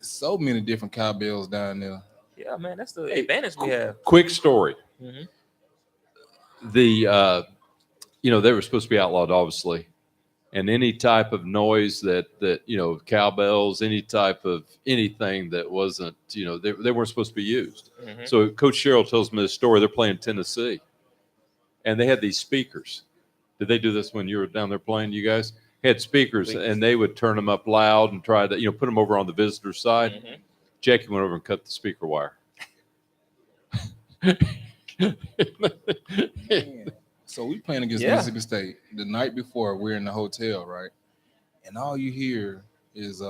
Speaker 3: so many different cowbells down there.
Speaker 4: Yeah, man, that's the advantage we have.
Speaker 2: Quick story.
Speaker 4: Mhm.
Speaker 2: The they were supposed to be outlawed, obviously, and any type of noise that cowbells, any type of anything that wasn't they weren't supposed to be used.
Speaker 4: Mhm.
Speaker 2: So Coach Sherrill tells me this story. They're playing Tennessee, and they had these speakers. Did they do this when you were down there playing? You guys had speakers, and they would turn them up loud and try to put them over on the visitor side.
Speaker 4: Mhm.
Speaker 2: Jackie went over and cut the speaker wire.
Speaker 3: Man. So we playing against
Speaker 4: Yeah.
Speaker 3: Mississippi State. The night before, we're in the hotel, right? And all you hear is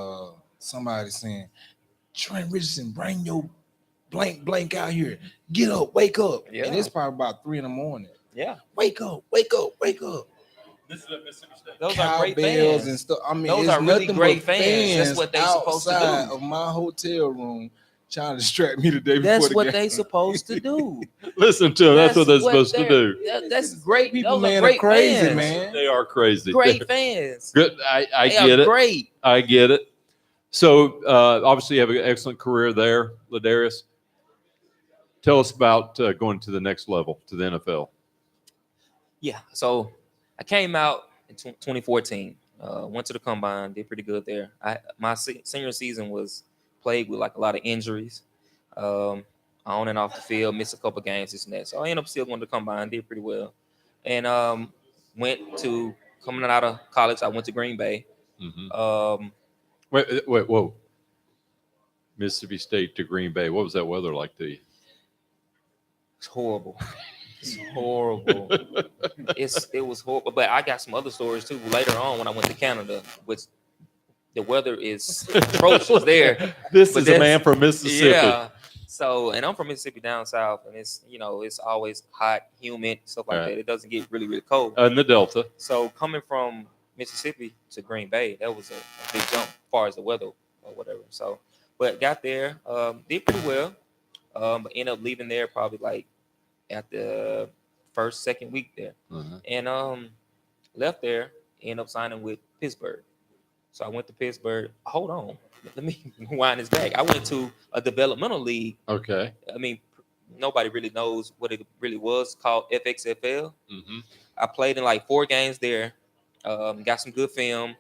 Speaker 3: somebody saying, "Trent Richardson, bring your blank out here. Get up, wake up."
Speaker 4: Yeah.
Speaker 3: And it's probably about 3 a.m.
Speaker 4: Yeah,
Speaker 3: Wake up, wake up, wake up.
Speaker 2: This is at Mississippi State.
Speaker 4: those are great
Speaker 3: Cowbells
Speaker 4: fans.
Speaker 3: and stuff. I mean,
Speaker 4: Those
Speaker 3: it's
Speaker 4: are really
Speaker 3: nothing
Speaker 4: great
Speaker 3: but
Speaker 4: fans. That's what they supposed to do.
Speaker 3: outside of my hotel room trying to distract me the day before
Speaker 4: That's
Speaker 3: the
Speaker 4: what
Speaker 3: game.
Speaker 4: they supposed to do.
Speaker 2: Listen to them. That's what they're supposed to do.
Speaker 4: That's great.
Speaker 3: People,
Speaker 4: Those are
Speaker 3: man,
Speaker 4: great
Speaker 3: are crazy,
Speaker 4: fans.
Speaker 3: man.
Speaker 2: They are crazy.
Speaker 4: Great fans.
Speaker 2: Good. I
Speaker 4: They
Speaker 2: get
Speaker 4: are
Speaker 2: it.
Speaker 4: great.
Speaker 2: I get it. So obviously you have an excellent career there, Ladarius. Tell us about going to the next level, to the NFL.
Speaker 4: Yeah. So I came out in 2014. Went to the combine. Did pretty good there. My senior season was plagued with like a lot of injuries. On and off the field, missed a couple games, this and that. So I ended up still going to the combine. Did pretty well, and went to coming out of college. I went to Green Bay.
Speaker 2: Mm-hmm. Whoa. Mississippi State to Green Bay. What was that weather like to you?
Speaker 4: It's horrible. It's horrible. It was horrible. But I got some other stories too later on when I went to Canada, which the weather is atrocious there.
Speaker 2: This
Speaker 4: But
Speaker 2: is a man from Mississippi.
Speaker 4: Yeah. So, and I'm from Mississippi down south, and it's it's always hot, humid, stuff like that. It doesn't get really, really cold.
Speaker 2: In the Delta.
Speaker 4: So coming from Mississippi to Green Bay, that was a big jump as far as the weather or whatever. So, but got there, did pretty well. But ended up leaving there probably like at the second week there. And left there, ended up signing with Pittsburgh. So I went to Pittsburgh. Hold on. Let me wind this back. I went to a developmental league.
Speaker 2: Okay.
Speaker 4: I mean, nobody really knows what it really was, called FXFL. I played in like 4 games there, got some good film,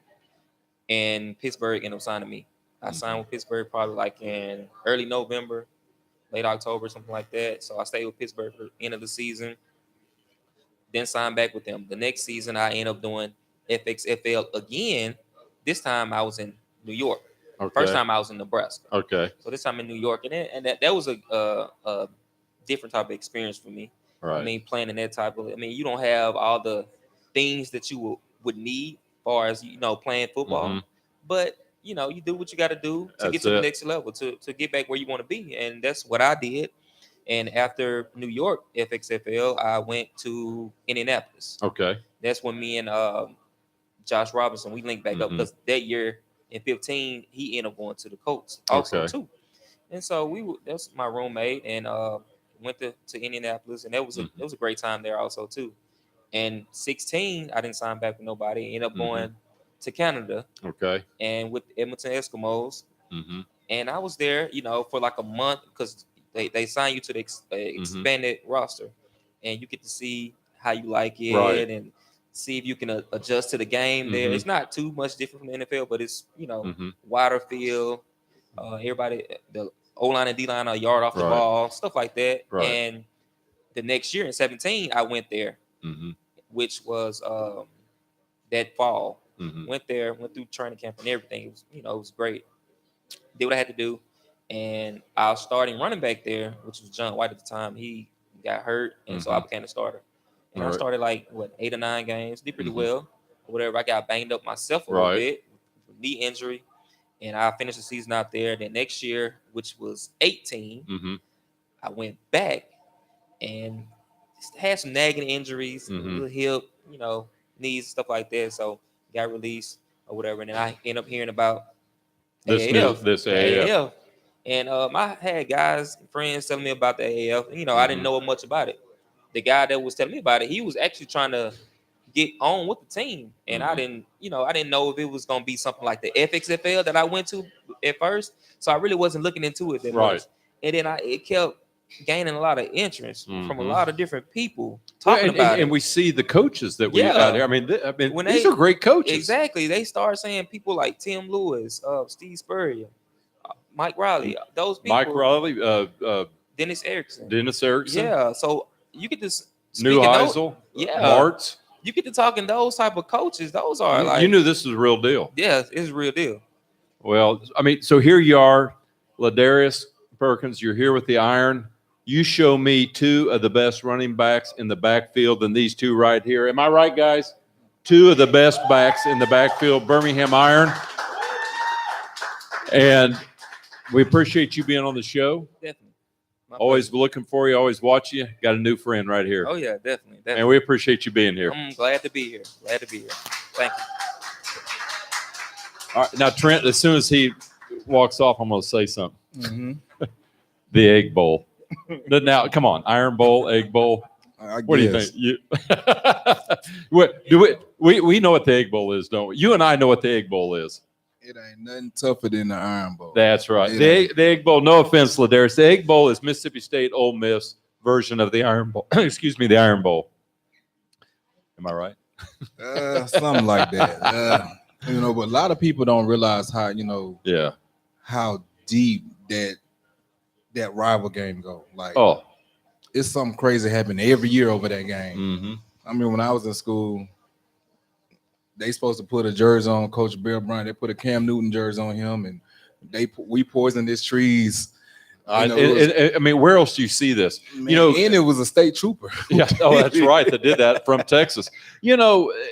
Speaker 4: and Pittsburgh ended up signing me. I signed with Pittsburgh probably like in early November, late October, something like that. So I stayed with Pittsburgh for the end of the season, then signed back with them. The next season, I ended up doing FXFL again. This time I was in New York.
Speaker 2: Okay.
Speaker 4: First time I was in Nebraska.
Speaker 2: Okay.
Speaker 4: So this time in New York, and that was a different type of experience for me.
Speaker 2: Right.
Speaker 4: I mean, playing in that type of, you don't have all the things that you would need as far as playing football, but you do what you got to do to get to the next level, to get back where you want to be, and that's what I did. And after New York FXFL, I went to Indianapolis.
Speaker 2: Okay. That's
Speaker 4: when me and Josh Robinson, we linked back up because that year in 15 he ended up going to the Colts also too. And so that's my roommate, and went to Indianapolis, and that was a great time there also too. And 16, I didn't sign back with nobody. Ended up going to Canada. Okay. And with Edmonton Eskimos. And I was there, for like a month because they sign you to the expanded roster, and you get to see how you like it and see if you can adjust to the game there. It's not too much different from the NFL, but it's wider field. Everybody, the O-line and D-line are a yard off the ball, stuff like that. And the next year in 17, I went there, which was that fall. Went there, went through training camp and everything. It was, it was great. Did what I had to do. And I was starting running back there, which was John White at the time. He got hurt, and so I became the starter. And I started like 8 or 9 games, did pretty well, or whatever. I got banged up myself a little bit, knee injury, and I finished the season out there. Then next year, which was 18, I went back and just had some nagging injuries, little hip, knees, stuff like that. So got released or whatever, and then I ended up hearing about
Speaker 2: this AAF.
Speaker 4: And I had guys, friends telling me about the AAF. I didn't know much about it. The guy that was telling me about it, he was actually trying to get on with the team, and I didn't know if it was gonna be something like the FXFL that I went to at first. So I really wasn't looking into it that much. And then it kept gaining a lot of interest from a lot of different people talking about it.
Speaker 2: And we see the coaches that we got here. I mean, these are great coaches.
Speaker 4: Exactly. They start saying people like Tim Lewis, Steve Spurrier, Mike Riley, those people.
Speaker 2: Mike Riley,
Speaker 4: Dennis Erickson.
Speaker 2: Yeah.
Speaker 4: So you get this
Speaker 2: New Heisel, Martz.
Speaker 4: You get to talking those type of coaches. Those are like,
Speaker 2: you knew this was a real deal.
Speaker 4: Yeah, it's a real deal.
Speaker 2: Well, I mean, so here you are, Ladarius Perkins. You're here with the Iron. You show me 2 of the best running backs in the backfield than these 2 right here. Am I right, guys? 2 of the best backs in the backfield, Birmingham Iron. And we appreciate you being on the show.
Speaker 4: Definitely.
Speaker 2: Always looking for you, always watch you. Got a new friend right here.
Speaker 4: Oh, yeah, definitely.
Speaker 2: And we appreciate you being here.
Speaker 4: I'm glad to be here. Thank you.
Speaker 2: All right, now, Trent, as soon as he walks off, I'm going to say something. The Egg Bowl. Now, come on, Iron Bowl, Egg Bowl. What do you think? We know what the Egg Bowl is, don't we? You and I know what the Egg Bowl is.
Speaker 3: It ain't nothing tougher than the Iron Bowl.
Speaker 2: That's right. The Egg Bowl, no offense, Ladarius. The Egg Bowl is Mississippi State Ole Miss version of the Iron Bowl. Excuse me, the Iron Bowl. Am I right?
Speaker 3: Something like that. But a lot of people don't realize how, how deep that rival game go. Like, it's something crazy happening every year over that game.
Speaker 2: Mm-hmm.
Speaker 3: I mean, when I was in school, they supposed to put a jersey on Coach Bill Bryant. They put a Cam Newton jersey on him, and we poisoned his trees.
Speaker 2: I mean, where else do you see this?
Speaker 3: Man, and it was a state trooper.
Speaker 2: Yeah, that's right. They did that from Texas. And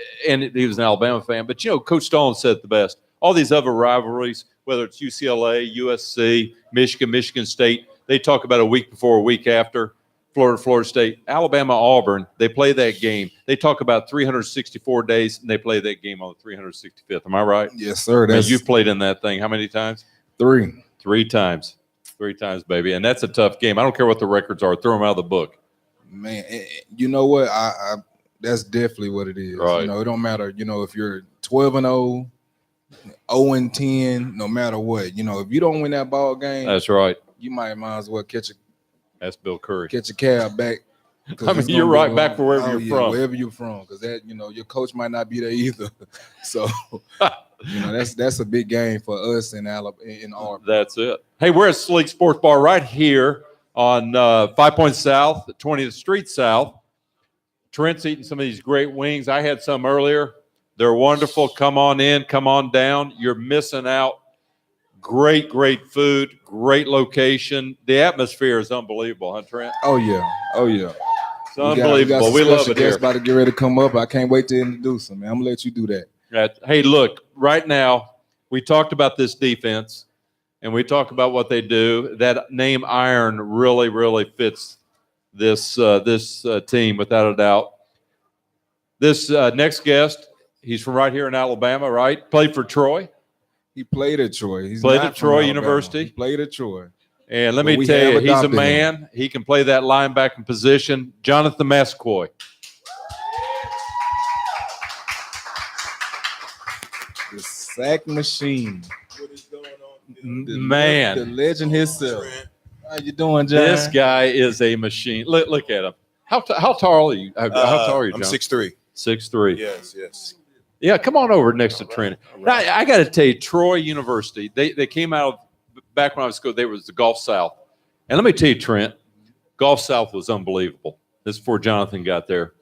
Speaker 2: he was an Alabama fan. But Coach Stallings said it the best. All these other rivalries, whether it's UCLA, USC, Michigan State, they talk about a week before, a week after. Florida State, Alabama, Auburn, they play that game. They talk about 364 days, and they play that game on the 365th. Am I right?
Speaker 3: Yes, sir.
Speaker 2: You've played in that thing how many times?
Speaker 3: 3.
Speaker 2: 3 times. 3 times, baby. And that's a tough game. I don't care what the records are. Throw them out of the book.
Speaker 3: Man, you know what? I that's definitely what it is.
Speaker 2: Right.
Speaker 3: It don't matter, if you're 12-0, 0-10, no matter what. If you don't win that ball game,
Speaker 2: that's right.
Speaker 3: You might as well catch
Speaker 2: That's Bill Curry.
Speaker 3: Catch a cab back.
Speaker 2: I mean, you're right back for wherever you're from.
Speaker 3: Wherever you're from, because that your coach might not be there either. So that's a big game for us in Auburn.
Speaker 2: That's it. Hey, we're at Sleek Sports Bar right here on 5 Points South, 20th Street South. Trent's eating some of these great wings. I had some earlier. They're wonderful. Come on in, come on down. You're missing out. Great food, great location. The atmosphere is unbelievable, huh, Trent?
Speaker 3: Oh yeah.
Speaker 2: It's unbelievable. We love it here.
Speaker 3: About to get ready to come up. I can't wait to introduce them, man. I'm gonna let you do that.
Speaker 2: Hey, look, right now we talked about this defense, and we talked about what they do. That name Iron really fits this team without a doubt. This next guest, he's from right here in Alabama, right? Played for Troy.
Speaker 3: He played at Troy. He's
Speaker 2: played at Troy University.
Speaker 3: He played at Troy.
Speaker 2: And let me tell you, he's a man. Him. He can play that linebacker position. Jonathan Mascoy.
Speaker 3: The sack machine.
Speaker 5: What is going
Speaker 2: on? Man.
Speaker 3: The legend himself. How you doing, John?
Speaker 2: This guy is a machine. Look at him. How tall are you? How tall are you, John?
Speaker 5: I'm 6'3".
Speaker 2: 6'3".
Speaker 5: Yes.
Speaker 2: Yeah, come on over next to Trent. Right. I got to tell you, Troy University, they came out of, back when I was school, they was the Gulf South. And let me tell you, Trent, Gulf South was unbelievable. This is before Jonathan got there.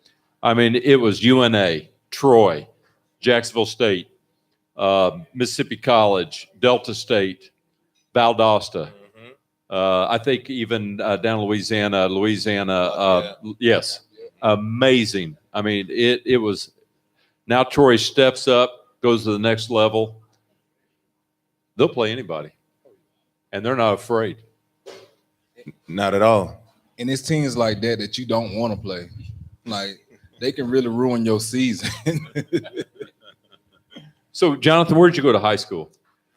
Speaker 2: I mean, it was UNA, Troy, Jacksonville State, Mississippi College, Delta State, Valdosta. I think even down Louisiana, yes, amazing. I mean, it was. Now Troy steps up, goes to the next level. They'll play anybody, and they're not afraid.
Speaker 5: Not at all.
Speaker 3: And it's teams like that you don't want to play. Like, they can really ruin your season.
Speaker 2: So, Jonathan, where did you go to high school?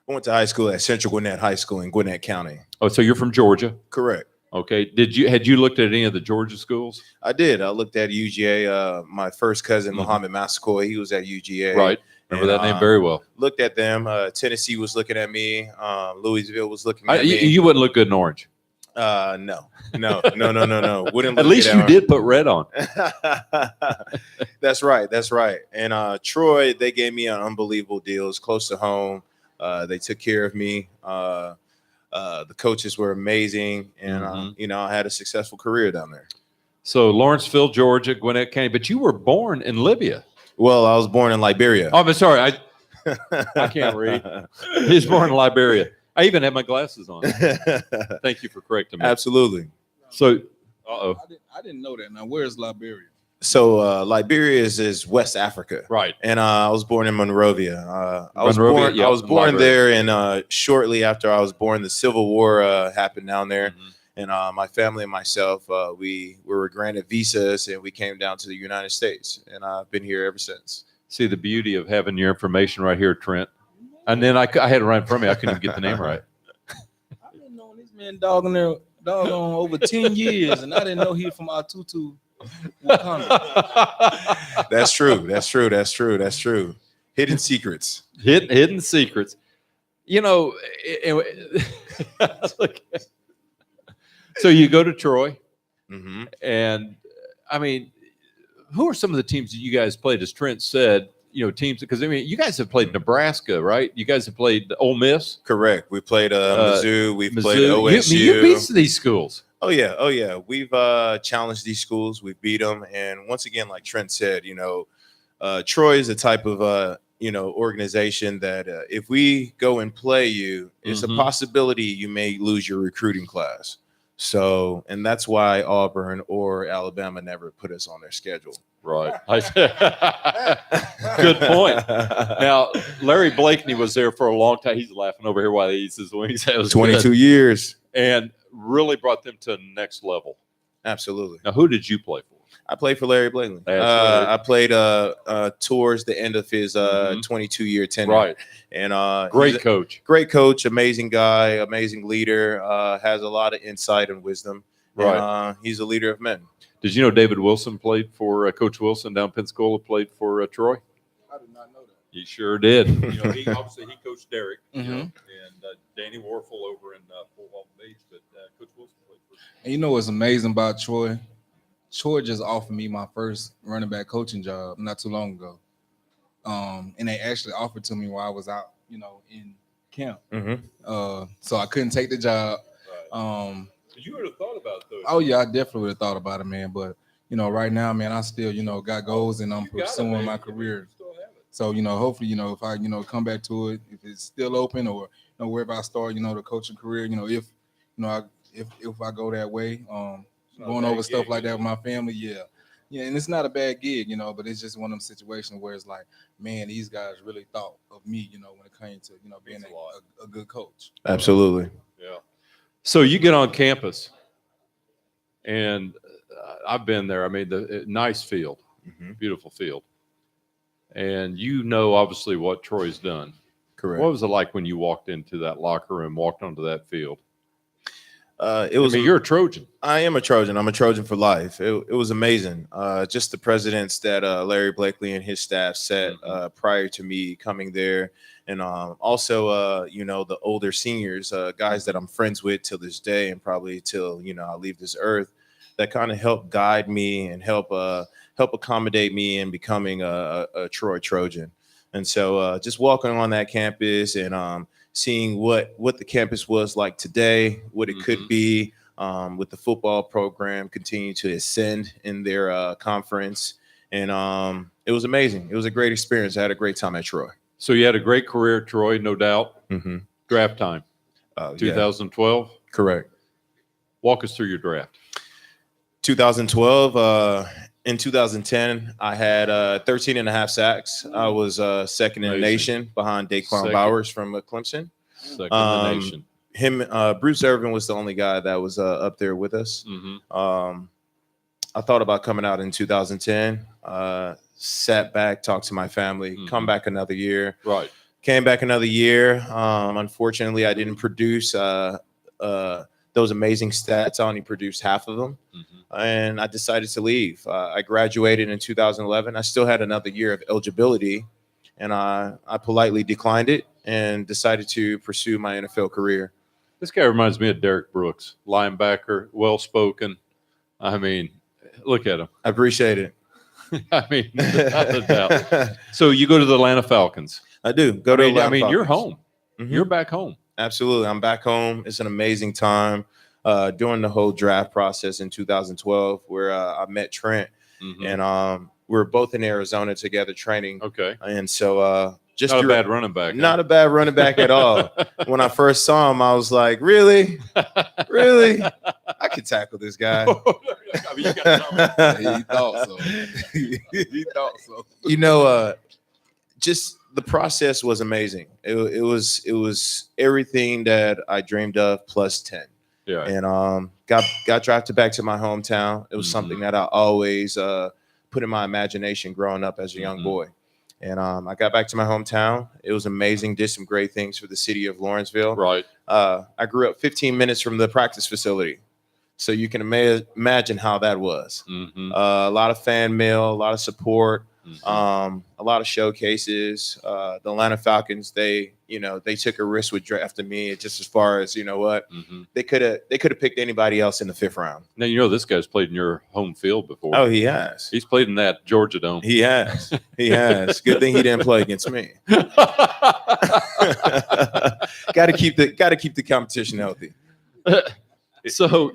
Speaker 5: I went to high school at Central Gwinnett High School in Gwinnett County.
Speaker 2: Oh, so you're from Georgia?
Speaker 5: Correct.
Speaker 2: Okay. Had you looked at any of the Georgia schools?
Speaker 5: I did. I looked at UGA. My first cousin, Muhammad Mascoy, he was at UGA.
Speaker 2: Right. Remember that name very well.
Speaker 5: Looked at them. Tennessee was looking at me. Louisville was looking at me.
Speaker 2: You wouldn't look good in orange.
Speaker 5: No. Wouldn't.
Speaker 2: At least you did put red on.
Speaker 5: That's right. And Troy, they gave me an unbelievable deal. It was close to home. They took care of me. The coaches were amazing, and I had a successful career down there.
Speaker 2: So Lawrenceville, Georgia, Gwinnett County, but you were born in Libya.
Speaker 5: Well, I was born in Liberia.
Speaker 2: Oh, I'm sorry, I can't read. He was born in Liberia. I even have my glasses on. Thank you for correcting me.
Speaker 5: Absolutely.
Speaker 2: So,
Speaker 3: I didn't know that. Now, where's Liberia?
Speaker 5: So Liberia is West Africa,
Speaker 2: right?
Speaker 5: And I was born in Monrovia. I was born there, and shortly after I was born, the Civil War happened down there, and my family and myself, we were granted visas, and we came down to the United States, and I've been here ever since.
Speaker 2: See the beauty of having your information right here, Trent. And then I had it right in front of me. I couldn't even get the name right.
Speaker 3: I've been knowing this man dogging there. doggone over 10 years, and I didn't know he was from Atutu, Wakanda.
Speaker 5: That's true. That's true. That's true. That's true. Hidden secrets.
Speaker 2: Hidden secrets. You know, so you go to Troy,
Speaker 5: Mm-hmm.
Speaker 2: and I mean, who are some of the teams that you guys played? As Trent said, you know, teams, because I mean, you guys have played Nebraska, right? You guys have played Ole Miss.
Speaker 5: Correct. We played Mizzou. We've played
Speaker 2: Mizzou.
Speaker 5: OSU.
Speaker 2: You beat these schools.
Speaker 5: Oh yeah. Oh yeah. We've challenged these schools. We've beat them. And once again, like Trent said, you know, Troy is a type of you know, organization that if we go and play you, it's a possibility you may lose your recruiting class. So, and that's why Auburn or Alabama never put us on their schedule.
Speaker 2: Right. Good point. Now, Larry Blakeney was there for a long time. He's laughing over here while he eats his wings. That was
Speaker 5: 22
Speaker 2: good.
Speaker 5: years.
Speaker 2: And really brought them to the next level.
Speaker 5: Absolutely.
Speaker 2: Now, who did you play for?
Speaker 5: I played for Larry Blakeney.
Speaker 2: Right.
Speaker 5: I played towards the end of his 22-year tenure.
Speaker 2: Right.
Speaker 5: And
Speaker 2: great coach,
Speaker 5: amazing guy, amazing leader, has a lot of insight and wisdom.
Speaker 2: Right.
Speaker 5: And, he's a leader of men.
Speaker 2: Did you know David Wilson played for Coach Wilson down Pensacola, played for Troy?
Speaker 3: I did not know that.
Speaker 2: He sure did. You know, he coached Derek, you know, and Danny Warfel over in Fort Walton Beach, but Coach Wilson played for.
Speaker 3: And you know what's amazing about Troy? Troy just offered me my first running back coaching job not too long ago. And they actually offered to me while I was out, you know, in camp. So I couldn't take the job.
Speaker 2: Right. You would have thought about those.
Speaker 3: Oh yeah, I definitely would have thought about it, man. But you know, right now, man, I still, you know, got goals and I'm pursuing my career. So, you know, hopefully, you know, if I, you know, come back to it, if it's still open, or you know, wherever I start, you know, the coaching career, you know, if I go that way, going over stuff like that with my family, yeah, and it's not a bad gig, you know, but it's just one of them situations where it's like, man, these guys really thought of me, you know, when it came to, you know, being a good coach.
Speaker 5: Absolutely.
Speaker 2: Yeah. So you get on campus, and I've been there. I mean, the nice field, beautiful field, and you know, obviously, what Troy's done.
Speaker 5: Correct.
Speaker 2: What was it like when you walked into that locker room, walked onto that field?
Speaker 5: You're
Speaker 2: a Trojan.
Speaker 5: I am a Trojan. I'm a Trojan for life. It was amazing. Just the precedents that Larry Blakeney and his staff set prior to me coming there. And also, you know, the older seniors, guys that I'm friends with till this day and probably till, you know, I leave this earth, that kind of help guide me and help accommodate me in becoming a Troy Trojan. And so just walking on that campus and seeing what the campus was like today, what it could be with the football program continuing to ascend in their conference. And it was amazing. It was a great experience. I had a great time at Troy.
Speaker 2: So you had a great career at Troy, no doubt. Draft time, 2012?
Speaker 5: Yeah. Correct.
Speaker 2: Walk us through your draft.
Speaker 5: 2012, in 2010, I had 13 and a half sacks. I was second in the nation behind Daquan Bowers from Clemson.
Speaker 2: Second in the nation.
Speaker 5: Bruce Irvin was the only guy that was up there with us. I thought about coming out in 2010, sat back, talked to my family, come back another year.
Speaker 2: Right.
Speaker 5: Came back another year. Unfortunately, I didn't produce those amazing stats. I only produced half of them. And I decided to leave. I graduated in 2011. I still had another year of eligibility, and I politely declined it and decided to pursue my NFL career.
Speaker 2: This guy reminds me of Derek Brooks, linebacker, well-spoken. I mean, look at him.
Speaker 5: I appreciate it.
Speaker 2: I mean, without a doubt. So you go to the Atlanta Falcons.
Speaker 5: I do. Go to Atlanta Falcons.
Speaker 2: You're home. You're back home.
Speaker 5: Absolutely. I'm back home. It's an amazing time. During the whole draft process in 2012, where I met Trent, and we were both in Arizona together training.
Speaker 2: Okay.
Speaker 5: And so just
Speaker 2: not a bad running back.
Speaker 5: Not a bad running back at all. When I first saw him, I was like, really? Really? I could tackle this guy.
Speaker 2: I mean, you got
Speaker 3: He thought so. He thought so.
Speaker 5: You know, just the process was amazing. It was everything that I dreamed of plus 10.
Speaker 2: Yeah.
Speaker 5: And got drafted back to my hometown. It was something that I always put in my imagination growing up as a young boy. And I got back to my hometown. It was amazing. Did some great things for the city of Lawrenceville.
Speaker 2: Right.
Speaker 5: I grew up 15 minutes from the practice facility. So you can imagine how that was.
Speaker 2: Mm-hmm.
Speaker 5: A lot of fan mail, a lot of support,
Speaker 2: Mm-hmm.
Speaker 5: a lot of showcases. The Atlanta Falcons, they took a risk with drafting me. Just as far as
Speaker 2: Mm-hmm.
Speaker 5: they could have picked anybody else in the 5th round.
Speaker 2: Now this guy's played in your home field before.
Speaker 5: Oh, he has.
Speaker 2: He's played in that Georgia Dome.
Speaker 5: He has. He has. Good thing he didn't play against me. Got to keep the competition healthy.
Speaker 2: So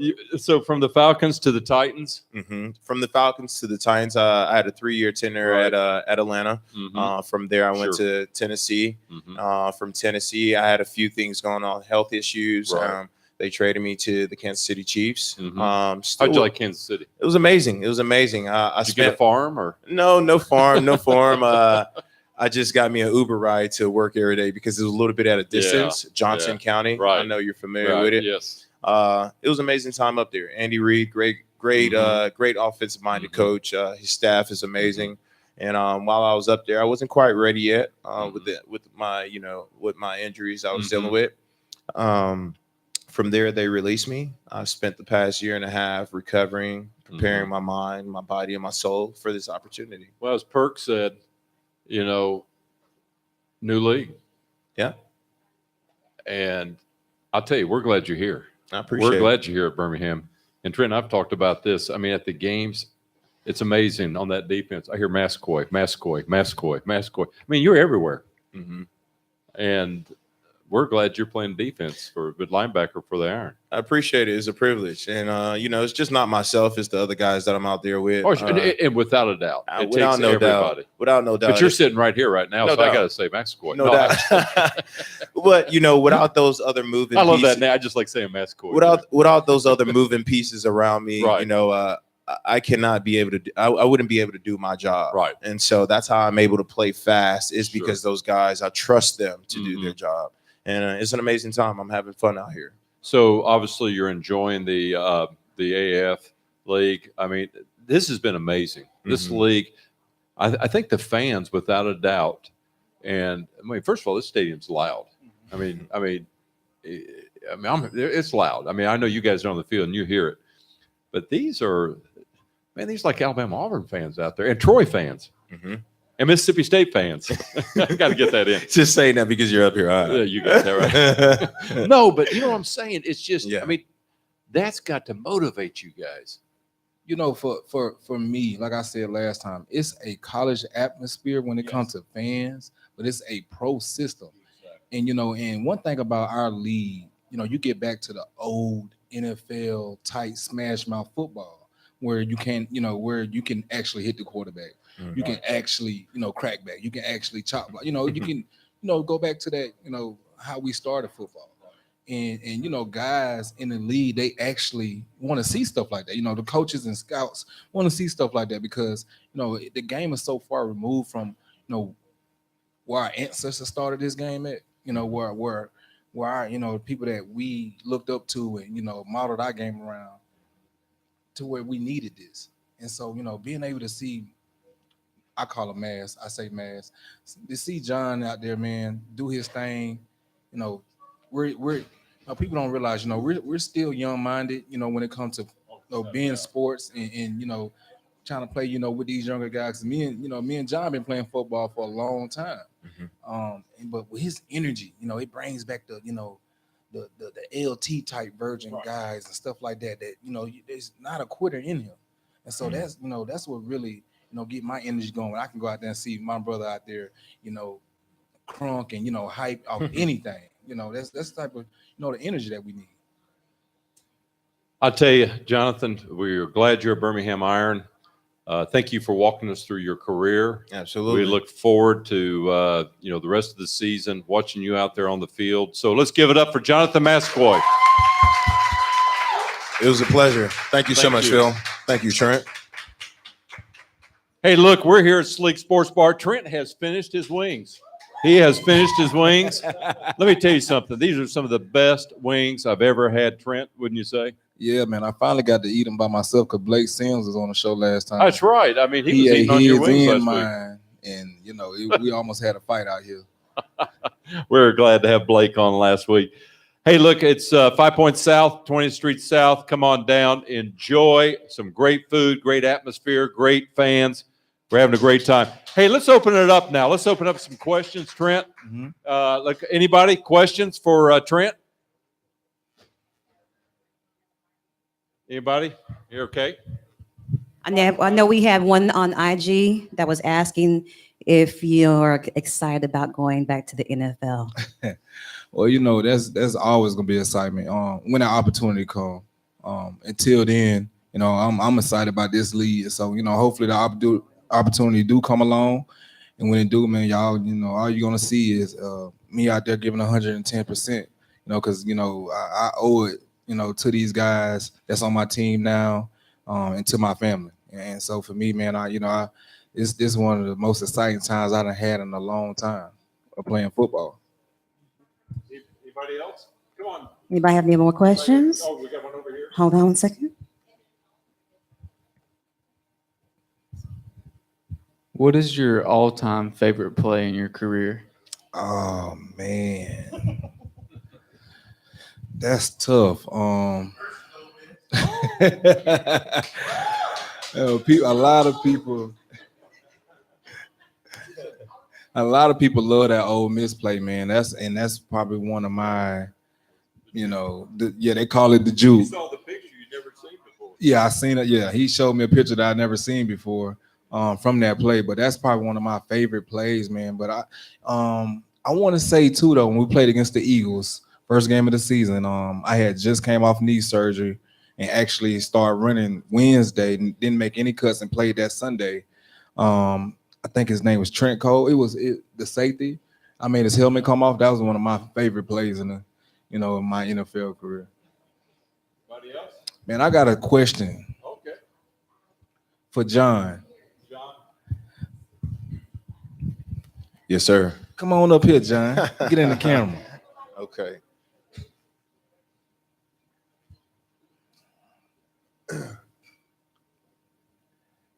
Speaker 2: from the Falcons to the Titans.
Speaker 5: Mm-hmm. From the Falcons to the Titans, I had a 3-year tenure
Speaker 2: Right.
Speaker 5: at Atlanta.
Speaker 2: Mm-hmm.
Speaker 5: From there, I went to Tennessee.
Speaker 2: Mm-hmm.
Speaker 5: From Tennessee, I had a few things going on, health issues.
Speaker 2: Right.
Speaker 5: They traded me to the Kansas City Chiefs.
Speaker 2: Mm-hmm.
Speaker 5: Still,
Speaker 2: How'd you like Kansas City?
Speaker 5: It was amazing. I
Speaker 2: Did you get a farm or
Speaker 5: no farm. I just got me an Uber ride to work every day because it was a little bit at a distance. Johnson County.
Speaker 2: Right.
Speaker 5: I know you're familiar with it.
Speaker 2: Yes.
Speaker 5: It was an amazing time up there. Andy Reid, great offensive minded
Speaker 2: Mm-hmm.
Speaker 5: coach. His staff is amazing. And while I was up there, I wasn't quite ready yet with my injuries I was dealing with. From there, they released me. I spent the past year and a half recovering, preparing my mind, my body, and my soul for this opportunity.
Speaker 2: Well, as Perk said, new league.
Speaker 5: Yeah.
Speaker 2: And I'll tell you, we're glad you're here.
Speaker 5: I appreciate
Speaker 2: We're
Speaker 5: it.
Speaker 2: glad you're here at Birmingham. And Trent, I've talked about this. I mean, at the games, it's amazing on that defense. I hear Mascoy. I mean, you're everywhere.
Speaker 5: Mm-hmm.
Speaker 2: And we're glad you're playing defense for a good linebacker for the Iron.
Speaker 5: I appreciate it. It's a privilege. And, it's just not myself. It's the other guys that I'm out there with.
Speaker 2: And without a doubt, it
Speaker 5: without
Speaker 2: takes
Speaker 5: no
Speaker 2: everybody.
Speaker 5: doubt. Without no doubt.
Speaker 2: But you're sitting right here right now,
Speaker 5: No
Speaker 2: so I
Speaker 5: doubt.
Speaker 2: got to say Mascoy.
Speaker 5: No doubt. But, without those other moving
Speaker 2: I love
Speaker 5: pieces,
Speaker 2: that name. I just like saying Mascoy.
Speaker 5: Without those other moving pieces around me,
Speaker 2: Right.
Speaker 5: I cannot be able to I wouldn't be able to do my job.
Speaker 2: Right.
Speaker 5: And so that's how I'm able to play fast is
Speaker 2: Sure.
Speaker 5: because those guys, I trust them to do their job. And it's an amazing time. I'm having fun out here.
Speaker 2: So obviously you're enjoying the AF league. I mean, this has been amazing. This league, I think the fans, without a doubt, and I mean, first of all, this stadium's loud. It's loud. I mean, I know you guys are on the field and you hear it, but these are like Alabama Auburn fans out there and Troy fans.
Speaker 5: Mm-hmm.
Speaker 2: And Mississippi State fans. I got to get that in.
Speaker 5: Just saying that because you're up here.
Speaker 2: Yeah, you got that right. No, but you know what I'm saying? It's just,
Speaker 5: Yeah.
Speaker 2: I mean, that's got to motivate you guys.
Speaker 3: For me, like I said last time, it's a college atmosphere when it comes to fans, but it's a pro system. And and one thing about our league, you get back to the old NFL tight smash mouth football where you can actually hit the quarterback. You can actually, crack back. You can actually chop. You can, go back to that, how we started football. And guys in the league, they actually want to see stuff like that. The coaches and scouts want to see stuff like that because, the game is so far removed from, where our ancestors started this game at, where our, people that we looked up to and, modeled our game around to where we needed this. And so, being able to see, I call him Mass. I say Mass. To see John out there, man, do his thing. We're people don't realize, we're still young-minded. When it comes to being in sports and trying to play, with these younger guys. Me and John been playing football for a long time. But with his energy, it brings back the the LT type virgin guys and stuff like that. That there's not a quitter in him, and so that's what really. Get my energy going. I can go out there and see my brother out there, crunk and hype off anything. That's the type of the energy that we need.
Speaker 2: I'll tell you, Jonathan, we're glad you're a Birmingham Iron. Thank you for walking us through your career.
Speaker 5: Absolutely.
Speaker 2: We look forward to the rest of the season, watching you out there on the field. So let's give it up for Jonathan Mascoy.
Speaker 5: It was a pleasure. Thank you so much, Phil. Thank you, Trent.
Speaker 2: Hey, look, we're here at Sleek Sports Bar. Trent has finished his wings. He has finished his wings. Let me tell you something. These are some of the best wings I've ever had, Trent, wouldn't you say?
Speaker 3: Yeah, man. I finally got to eat them by myself because Blake Sims was on the show last time.
Speaker 2: That's right. I mean, he was eating on your wings last week.
Speaker 3: And, we almost had a fight out here.
Speaker 2: We're glad to have Blake on last week. Hey, look, it's 5 Points South, 20th Street South. Come on down. Enjoy some great food, great atmosphere, great fans. We're having a great time. Hey, let's open it up now. Let's open up some questions, Trent. Look, anybody, questions for Trent? Anybody? You're okay?
Speaker 6: I know we have one on IG that was asking if you're excited about going back to the NFL.
Speaker 3: Well, you know, that's always gonna be excitement. When that opportunity comes. Until then, you know, I'm excited about this league. So, you know, hopefully the opportunity do come along. And when it do, man, y'all, you know, all you're gonna see is me out there giving 110%. You know, because you know I owe it, you know, to these guys that's on my team now, and to my family. And so for me, man, this is one of the most exciting times I've had in a long time of playing football.
Speaker 2: Anybody else? Come on.
Speaker 6: Anybody have any more questions?
Speaker 2: Oh, we got one over here.
Speaker 6: Hold on a second.
Speaker 7: What is your all-time favorite play in your career?
Speaker 3: Oh man, that's tough. A lot of people love that Ole Miss play, man. That's probably one of my, you know, they call it the
Speaker 2: You
Speaker 3: juke.
Speaker 2: saw the picture you never seen before.
Speaker 3: Yeah, I seen it. Yeah, he showed me a picture that I'd never seen before from that play. But that's probably one of my favorite plays, man. But I want to say too, though, when we played against the Eagles, first game of the season, I had just came off knee surgery and actually started running Wednesday and didn't make any cuts and played that Sunday. I think his name was Trent Cole. The safety. I made his helmet come off. That was one of my favorite plays in my NFL career.
Speaker 2: Anybody else?
Speaker 3: Man, I got a question
Speaker 2: Okay.
Speaker 3: for John.
Speaker 2: John.
Speaker 5: Yes, sir.
Speaker 3: Come on up here, John. Get in the camera.
Speaker 5: Okay.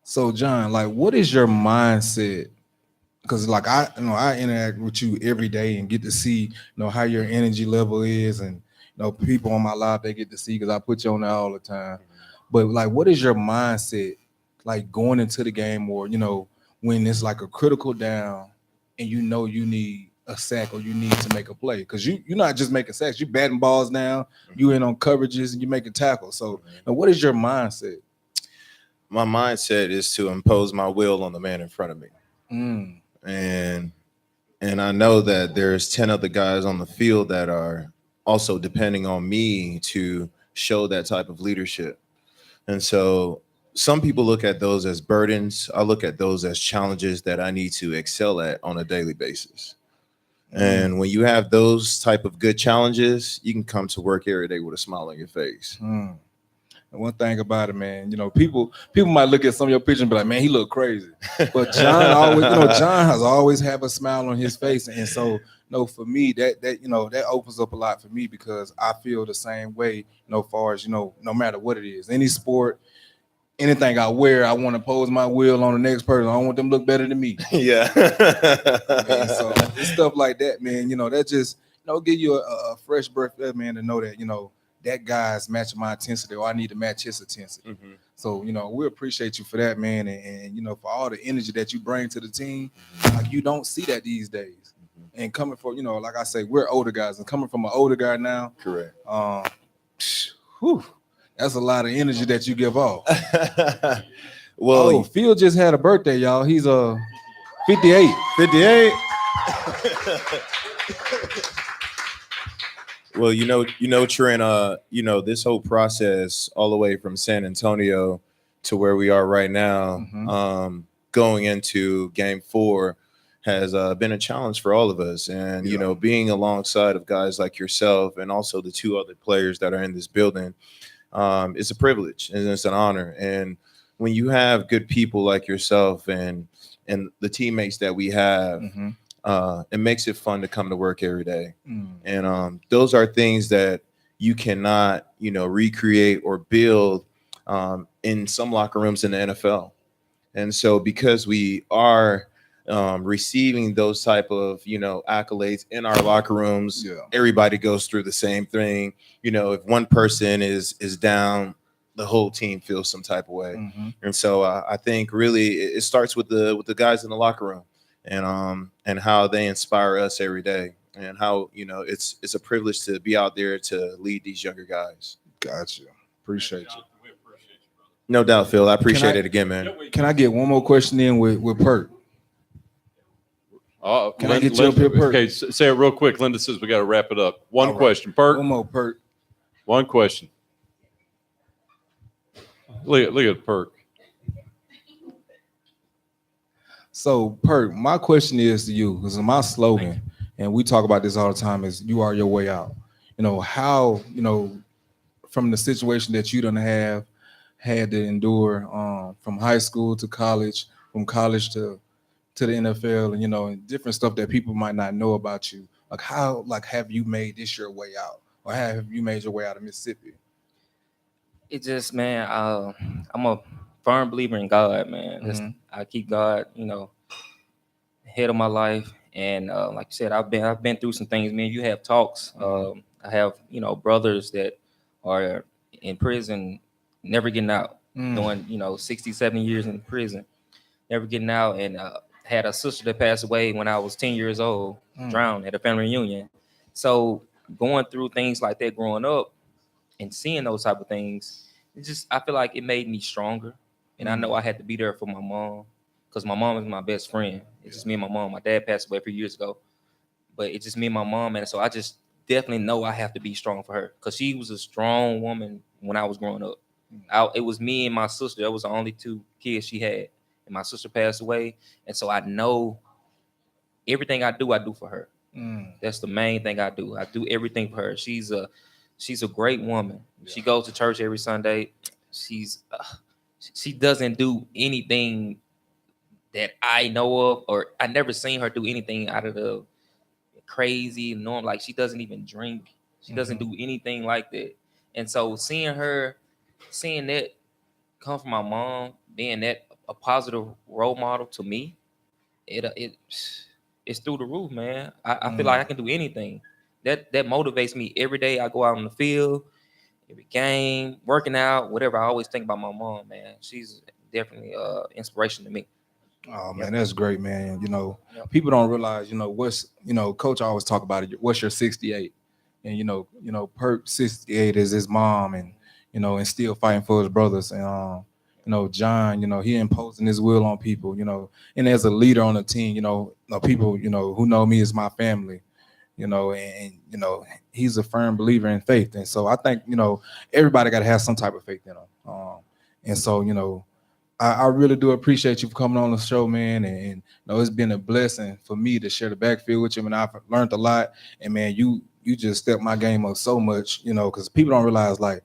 Speaker 3: So, John, like, what is your mindset? Because, like, I interact with you every day and get to see, how your energy level is, and people on my live, they get to see because I put you on there all the time. But like, what is your mindset, like, going into the game, or when it's like a critical down, and you need a sack or you need to make a play? Because you're not just making sacks, you're batting balls down, you in on coverages, and you making tackles. So, what is your mindset?
Speaker 5: My mindset is to impose my will on the man in front of me. And I know that there's 10 other guys on the field that are also depending on me to show that type of leadership. And so some people look at those as burdens. I look at those as challenges that I need to excel at on a daily basis. And when you have those type of good challenges, you can come to work every day with a smile on your face.
Speaker 3: And one thing about it, man, people might look at some of your pictures and be like, man, he look crazy. But John John has always have a smile on his face. And so, for me, that opens up a lot for me, because I feel the same way, far as, no matter what it is, any sport, anything I wear, I want to pose my will on the next person. I don't want them to look better than me.
Speaker 5: Yeah.
Speaker 3: Man, so it's stuff like that, man, that just, give you a fresh breath, man, to know that, that guy's matching my intensity, or I need to match his intensity. So, we appreciate you for that, man. And for all the energy that you bring to the team, like, you don't see that these days. And coming from, like I say, we're older guys, and coming from an older guy now,
Speaker 5: Correct.
Speaker 3: That's a lot of energy that you give off.
Speaker 5: Well,
Speaker 3: Phil just had a birthday, y'all. He's 58.
Speaker 5: 58. Well, Trent, this whole process all the way from San Antonio to where we are right now, going into game 4 has been a challenge for all of us. And, being alongside of guys like yourself and also the 2 other players that are in this building, it's a privilege and it's an honor. And when you have good people like yourself and the teammates that we have, it makes it fun to come to work every day. And those are things that you cannot, recreate or build in some locker rooms in the NFL. And so because we are receiving those type of, accolades in our locker rooms.
Speaker 3: Yeah.
Speaker 5: Everybody goes through the same thing. If one person is down, the whole team feels some type of way.
Speaker 3: Mm-hmm.
Speaker 5: And so I think really it starts with the guys in the locker room, and how they inspire us every day, and how it's a privilege to be out there to lead these younger guys.
Speaker 3: Gotcha. Appreciate you.
Speaker 5: No doubt, Phil. I appreciate it again, man.
Speaker 3: Can I get one more question in with Perk? Can I get you up here, Perk?
Speaker 2: Okay, say it real quick. Linda says we got to wrap it up. One
Speaker 3: All right.
Speaker 2: question, Perk.
Speaker 3: One more, Perk.
Speaker 2: One question. Look at Perk.
Speaker 3: So, Perk, my question is to you, because my slogan, and we talk about this all the time, is "You are your way out." How from the situation that you done had to endure, from high school to college, from college to the NFL, and different stuff that people might not know about you. Like how have you made this your way out, or have you made your way out of Mississippi?
Speaker 4: It just, man, I'm a firm believer in God, man.
Speaker 3: Mhm.
Speaker 4: I keep God, head of my life, and like you said, I've been through some things. Man, you have talks. I have brothers that are in prison, never getting out, doing 60, 70 years in prison, never getting out, and had a sister that passed away when I was 10 years old, drowned at a family reunion. So going through things like that growing up and seeing those type of things, I feel like it made me stronger. And I know I had to be there for my mom, because my mom is my best friend. It's just me and my mom. My dad passed away a few years ago, but it's just me and my mom. And so I just definitely know I have to be strong for her, because she was a strong woman when I was growing up. It was me and my sister. That was the only two kids she had. And my sister passed away. And so I know everything I do for her. That's the main thing I do. I do everything for her. She's a great woman. Yeah. She goes to church every Sunday. She doesn't do anything that I know of, or I never seen her do anything out of the crazy norm. Like, she doesn't even drink. She doesn't do anything like that. And so seeing that come from my mom, being that a positive role model to me, it's through the roof, man. I feel like I can do anything. That motivates me every day. I go out on the field, every game, working out, whatever. I always think about my mom, man. She's definitely inspiration to me.
Speaker 3: Oh man, that's great, man. People don't realize, what's, Coach always talk about it. What's your 68? And Perk 68 is his mom, and still fighting for his brothers. And John, he imposing his will on people, and as a leader on the team, people, who know me as my family, and he's a firm believer in faith. And so I think, everybody got to have some type of faith in him. And so, I really do appreciate you for coming on the show, man. And it's been a blessing for me to share the backfield with you, and I've learned a lot. And man, you just stepped my game up so much, because people don't realize, like,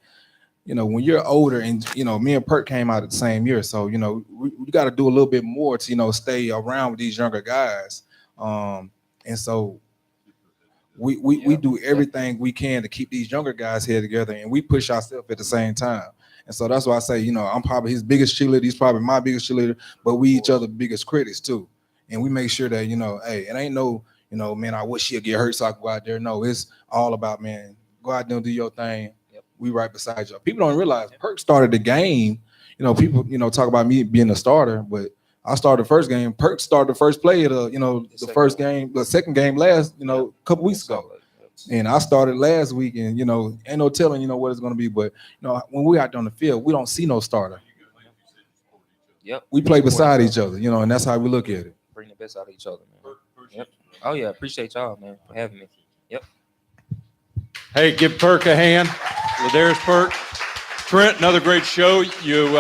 Speaker 3: when you're older, and me and Perk came out at the same year, so we got to do a little bit more to stay around with these younger guys. And so we do everything we can to keep these younger guys here together, and we push ourselves at the same time. And so that's why I say, I'm probably his biggest cheerleader. He's probably my biggest cheerleader, but we each other biggest critics too. And we make sure that, hey, it ain't no, man, I wish he'll get hurt so I can go out there. No, it's all about, man, go out there and do your thing. Yep. We right beside you. People don't realize Perk started the game. People, talk about me being a starter, but I started the first game. Perk started the first play of the second game last, a couple weeks ago. And I started last week, and ain't no telling what it's going to be. But when we out there on the field, we don't see no starter.
Speaker 4: Yep.
Speaker 3: We play beside each other, and that's how we look at it.
Speaker 4: Bring the best out of each other, man. Yep. Oh yeah, appreciate y'all, man, for having me. Yep.
Speaker 2: Hey, give Perk a hand. There's Perk. Trent, another great show. You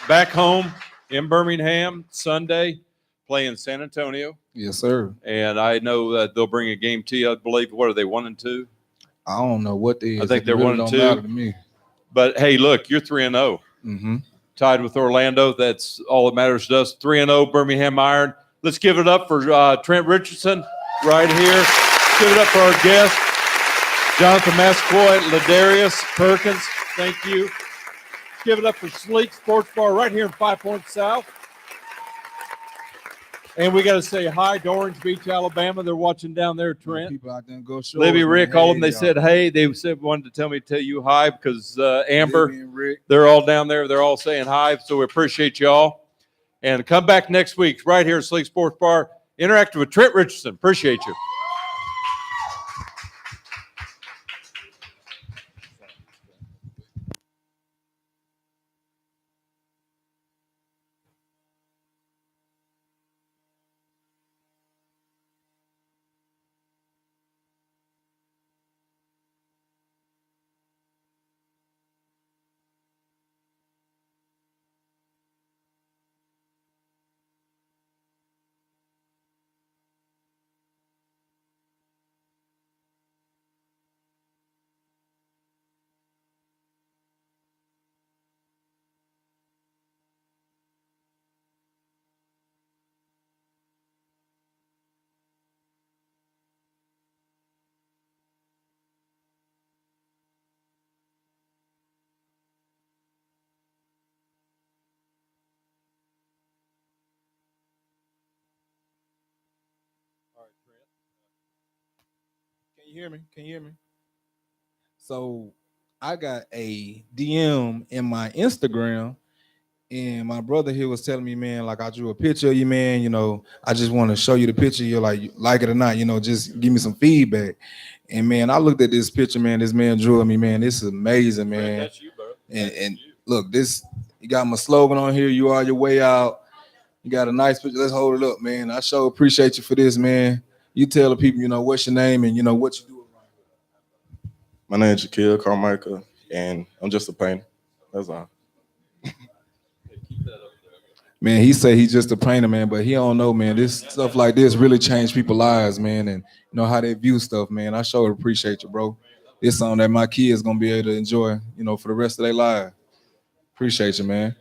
Speaker 2: back home in Birmingham Sunday, playing San Antonio.
Speaker 3: Yes, sir.
Speaker 2: And I know that they'll bring a game to you. I believe. What are they, 1-2?
Speaker 3: I don't know what they is.
Speaker 2: I think they're 1-2.
Speaker 3: To me.
Speaker 2: But hey, look, you're 3-0.
Speaker 3: Mm-hmm.
Speaker 2: Tied with Orlando. That's all that matters to us. 3-0, Birmingham Iron. Let's give it up for Trent Richardson right here. Let's give it up for our guest, Jonathan Mascoy, Ladarius Perkins. Thank you. Let's give it up for Sleek Sports Bar right here in 5 Points South. And we got to say hi to Orange Beach, Alabama. They're watching down there, Trent.
Speaker 3: People out there go show.
Speaker 2: Libby, Rick, all of them. They said, hey, they said wanted to tell you hi because Amber, they're all down there. They're all saying hi. So we appreciate y'all. And come back next week right here at Sleek Sports Bar. Interactive with Trent Richardson. Appreciate you.
Speaker 3: Can you hear me? Can you hear me? So I got a DM in my Instagram, and my brother here was telling me, man, like I drew a picture of you, man. You know, I just want to show you the picture. You're like it or not, you know, just give me some feedback. And man, I looked at this picture, man. This man drew of me, man. This is amazing, man.
Speaker 2: That's you, bro.
Speaker 3: And look, this you got my slogan on here. You are your way out. You got a nice picture. Let's hold it up, man. I sure appreciate you for this, man. You tell the people, you know, what's your name and you know what you do.
Speaker 8: My name is Shaquille Carmichael, and I'm just a painter. That's all.
Speaker 3: Man, he say he's just a painter, man, but he don't know, man. This stuff like this really change people's lives, man, and you know how they view stuff, man. I sure appreciate you, bro. It's something that my kids gonna be able to enjoy, you know, for the rest of their life. Appreciate you, man.